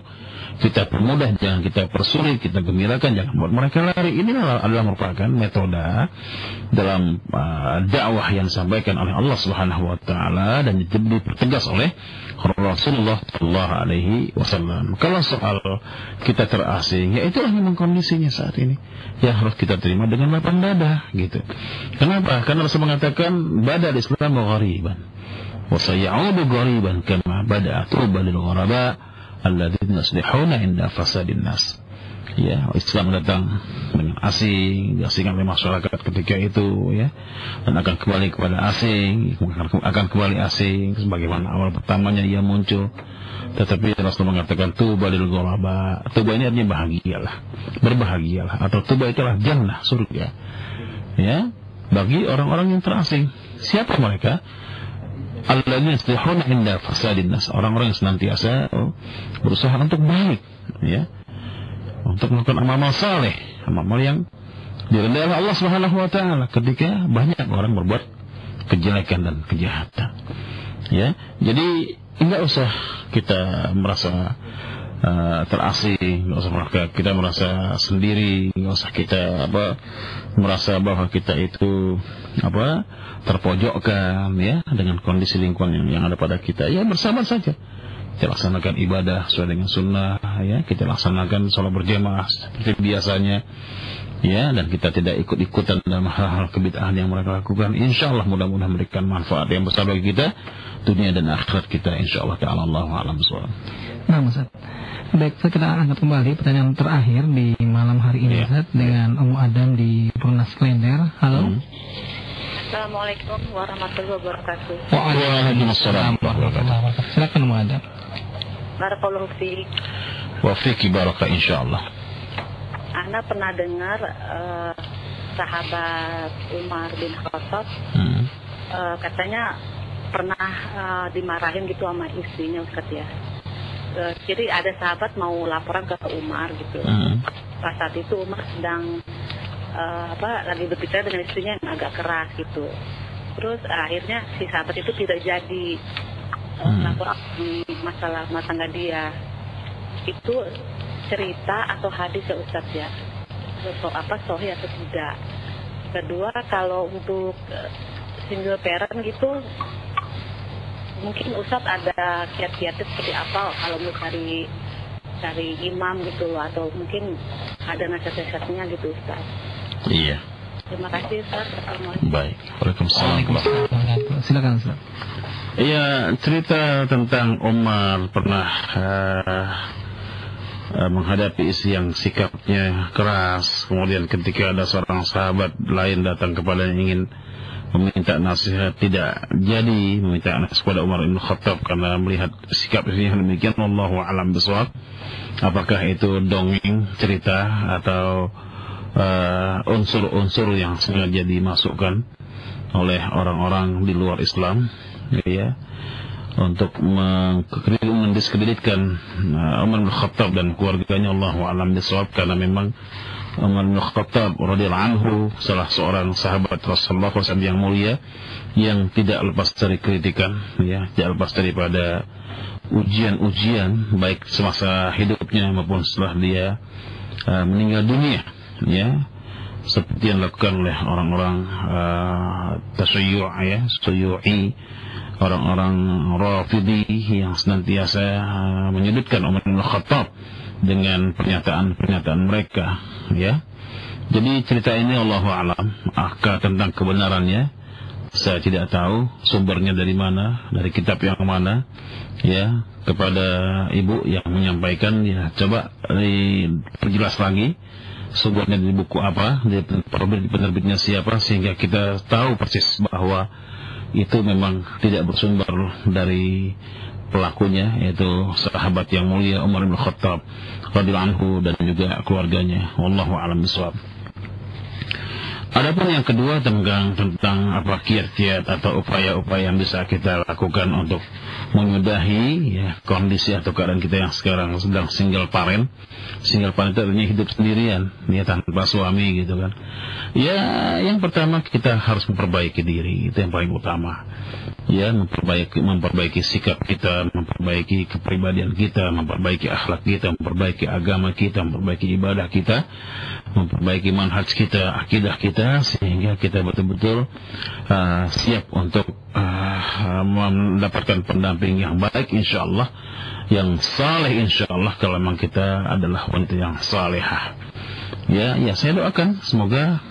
Kita permudah, jangan kita persulit, kita gembirakan, jangan buat mereka lari. Inilah adalah merupakan metode dalam dakwah yang disampaikan oleh Allah Subhanahu wa taala dan dipertegas oleh Rasulullah sallallahu alaihi wasallam. Kalau soal kita terasing, ya itulah memang kondisinya saat ini. Ya, harus kita terima dengan lapang dada, gitu. Kenapa? Karena Rasul mengatakan badal Islam ghariban wa sayaudu ghariban kama bada'a tuba lil ghuraba alladzina yuslihuna inda fasadin nas. Ya, Islam datang dengan asing, diasingkan oleh masyarakat ketika itu, ya, dan akan kembali kepada asing, akan kembali asing sebagaimana awal pertamanya ia muncul. Tetapi Rasul mengatakan tuba lil ghuraba. Tuba ini artinya bahagialah, berbahagialah, atau tuba itu adalah jannah, surga, ya, bagi orang-orang yang terasing. Siapa mereka? Alladzina yuslihuna inda fasadin nas, orang-orang yang senantiasa berusaha untuk baik, ya, untuk melakukan amal saleh, amal yang diridai oleh Allah Subhanahu wa taala ketika banyak orang berbuat kejelekan dan kejahatan, ya. Jadi enggak usah kita merasa terasing, enggak usah kita merasa sendiri, enggak usah kita merasa bahwa kita itu terpojokkan, ya, dengan kondisi lingkungan yang ada pada kita. Ya, bersabar saja. Kita laksanakan ibadah sesuai dengan sunnah, ya, kita laksanakan sholat berjamaah seperti biasanya, ya, dan kita tidak ikut-ikutan dalam hal-hal kebid'ahan yang mereka lakukan. Insyaallah mudah-mudahan memberikan manfaat yang besar bagi kita, dunia dan akhirat kita, insyaallah ta'ala. Allahu a'lam bishawab. Nah, Ustaz, baik, kita angkat kembali pertanyaan terakhir di malam hari ini, Ustaz, dengan Ummu Adam di Pernas Klender. Halo. Assalamualaikum warahmatullahi wabarakatuh. Waalaikumsalam warahmatullahi wabarakatuh. Silakan Mu'adab. Barakallahu fiik. Wa fiki baraka insyaallah. Ana pernah dengar sahabat Umar bin Khattab katanya pernah dimarahin gitu sama istrinya, Ustaz ya. Jadi ada sahabat mau laporan ke Umar gitu. Pas saat itu Umar sedang lagi berbicara dengan istrinya yang agak keras gitu. Terus akhirnya si sahabat itu tidak jadi laporan masalah rumah tangga dia. Itu cerita atau hadis ya Ustaz ya? Sahih atau tidak? Kedua, kalau untuk single parent gitu, mungkin Ustaz ada kiat-kiatnya seperti apa kalau mau cari imam gitu loh, atau mungkin ada nasihat-nasihatnya gitu Ustaz. Iya. Terima kasih Ustaz. Assalamualaikum. Baik. Waalaikumsalam. Silakan Ustaz. Iya, cerita tentang Umar pernah menghadapi istri yang sikapnya keras. Kemudian ketika ada seorang sahabat lain datang kepadanya ingin meminta nasihat, tidak jadi meminta nasihat kepada Umar bin Khattab karena melihat sikap istrinya demikian. Wallahu a'lam bishawab. Apakah itu dongeng, cerita, atau unsur-unsur yang sengaja dimasukkan oleh orang-orang di luar Islam, ya, untuk mendiskreditkan Umar bin Khattab dan keluarganya. Allahu a'lam bishawab, karena memang Umar bin Khattab radhiyallahu anhu salah seorang sahabat Rasulullah SAW yang mulia, yang tidak lepas dari kritikan, ya, tidak lepas daripada ujian-ujian baik semasa hidupnya maupun setelah dia meninggal dunia, ya, seperti yang dilakukan oleh orang-orang tasyu'i, orang-orang Rafidhi yang senantiasa menyudutkan Umar bin Khattab dengan pernyataan-pernyataan mereka, ya. Jadi cerita ini Allahu a'lam, tentang kebenarannya saya tidak tahu sumbernya dari mana, dari kitab yang mana, ya. Kepada ibu yang menyampaikan, ya, coba diperjelas lagi sumbernya di buku apa, di penerbitnya siapa, sehingga kita tahu persis bahwa itu memang tidak bersumber dari pelakunya, yaitu sahabat yang mulia Umar bin Khattab radhiyallahu anhu dan juga keluarganya. Wallahu a'lam bishawab. Adapun yang kedua tentang apa kiat-kiat atau upaya-upaya yang bisa kita lakukan untuk menyudahi, ya, kondisi atau keadaan kita yang sekarang sedang single parent. Single parent itu artinya hidup sendirian, ya, tanpa suami gitu kan. Ya, yang pertama kita harus memperbaiki diri, itu yang paling utama. Ya, memperbaiki sikap kita, memperbaiki kepribadian kita, memperbaiki akhlak kita, memperbaiki agama kita, memperbaiki ibadah kita, memperbaiki manhaj kita, akidah kita, sehingga kita betul-betul siap untuk mendapatkan pendamping yang baik, insyaallah, yang saleh, insyaallah, kalau memang kita adalah wanita yang salehah. Ya, saya doakan semoga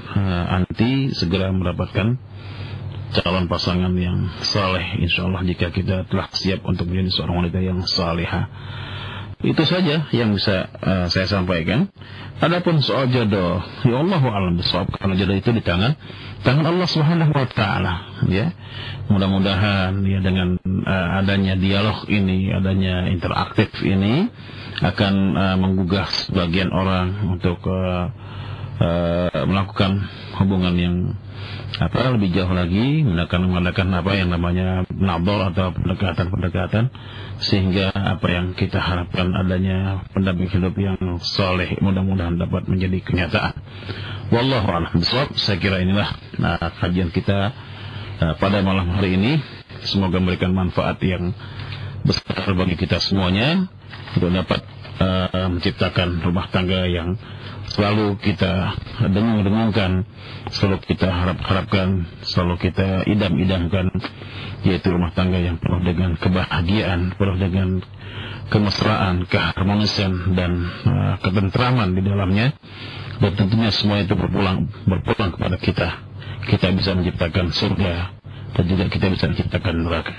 anti segera mendapatkan calon pasangan yang saleh, insyaallah, jika kita telah siap untuk menjadi seorang wanita yang salehah. Itu saja yang bisa saya sampaikan. Adapun soal jodoh, ya Allahu a'lam bishawab, karena jodoh itu di tangan Allah Subhanahu wa taala, ya. Mudah-mudahan, ya, dengan adanya dialog ini, adanya interaktif ini akan menggugah sebagian orang untuk melakukan hubungan yang lebih jauh lagi, mengadakan apa yang namanya nador atau pendekatan, sehingga apa yang kita harapkan adanya pendamping hidup yang soleh mudah-mudahan dapat menjadi kenyataan. Wallahu a'lam bishawab. Saya kira inilah kajian kita pada malam hari ini. Semoga memberikan manfaat yang besar bagi kita semuanya untuk dapat menciptakan rumah tangga yang selalu kita dengung-dengungkan, selalu kita harapkan, selalu kita idam-idamkan, yaitu rumah tangga yang penuh dengan kebahagiaan, penuh dengan kemesraan, keharmonisan, dan ketentraman di dalamnya. Dan tentunya semua itu berpulang kepada kita. Kita bisa menciptakan surga, dan juga kita bisa menciptakan neraka.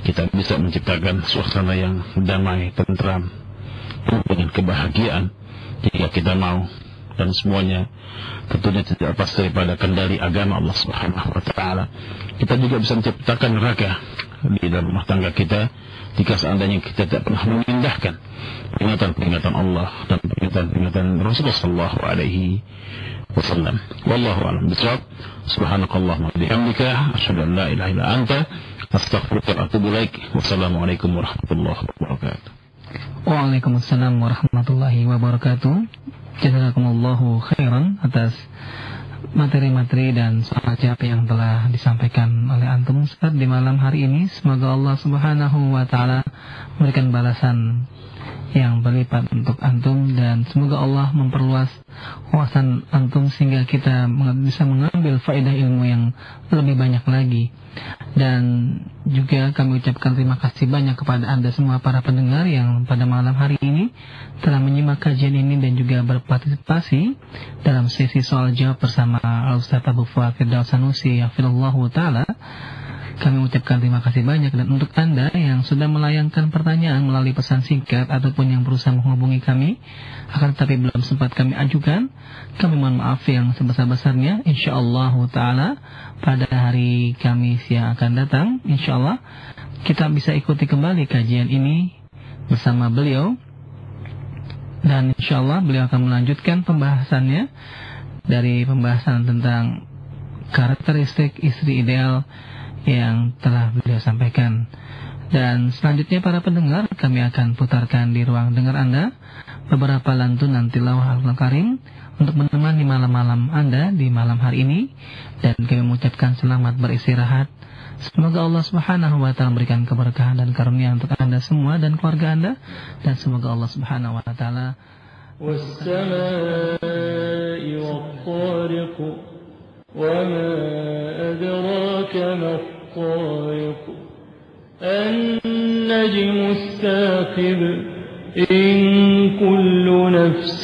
Kita bisa menciptakan suasana yang damai, tentram, penuh dengan kebahagiaan, jika kita mau dan semuanya tentunya tidak lepas daripada kendali agama Allah Subhanahu wa taala. Kita juga bisa menciptakan neraka di dalam rumah tangga kita jika seandainya kita tidak pernah mengindahkan peringatan-peringatan Allah dan peringatan-peringatan Rasulullah sallallahu alaihi wasallam. Wallahu a'lam bishawab. Subhanakallahumma wa bihamdika asyhadu an la ilaha illa anta astaghfiruka wa atubu ilaik. Wassalamualaikum warahmatullahi wabarakatuh. Waalaikumsalam warahmatullahi wabarakatuh. Jazakumullahu khairan atas materi-materi dan soal jawab yang telah disampaikan oleh antum Ustaz di malam hari ini. Semoga Allah Subhanahu wa taala memberikan balasan yang berlipat untuk antum, dan semoga Allah memperluas wawasan antum sehingga kita bisa mengambil faedah ilmu yang lebih banyak lagi. Dan juga kami ucapkan terima kasih banyak kepada Anda semua para pendengar yang pada malam hari ini telah menyimak kajian ini dan juga berpartisipasi dalam sesi soal jawab bersama Al-Ustaz Abu Fuad Firdaus Sanusi hafizahullahu taala. Kami ucapkan terima kasih banyak, dan untuk Anda yang sudah melayangkan pertanyaan melalui pesan singkat ataupun yang berusaha menghubungi kami akan tetapi belum sempat kami ajukan, kami mohon maaf yang sebesar-besarnya. Insyaallah taala pada hari Kamis yang akan datang, insyaallah kita bisa ikuti kembali kajian ini bersama beliau, dan insyaallah beliau akan melanjutkan pembahasannya dari pembahasan tentang karakteristik istri ideal yang telah beliau sampaikan. Dan selanjutnya para pendengar, kami akan putarkan di ruang dengar Anda beberapa lantunan tilawah Al-Qur'an Karim untuk menemani malam-malam Anda di malam hari ini, dan kami mengucapkan selamat beristirahat. Semoga Allah Subhanahu wa taala memberikan keberkahan dan karunia untuk Anda semua dan keluarga Anda, dan semoga Allah Subhanahu wa taala was-samaa'i wat-tariq وما أدراك ما الطارق النجم الثاقب إن كل نفس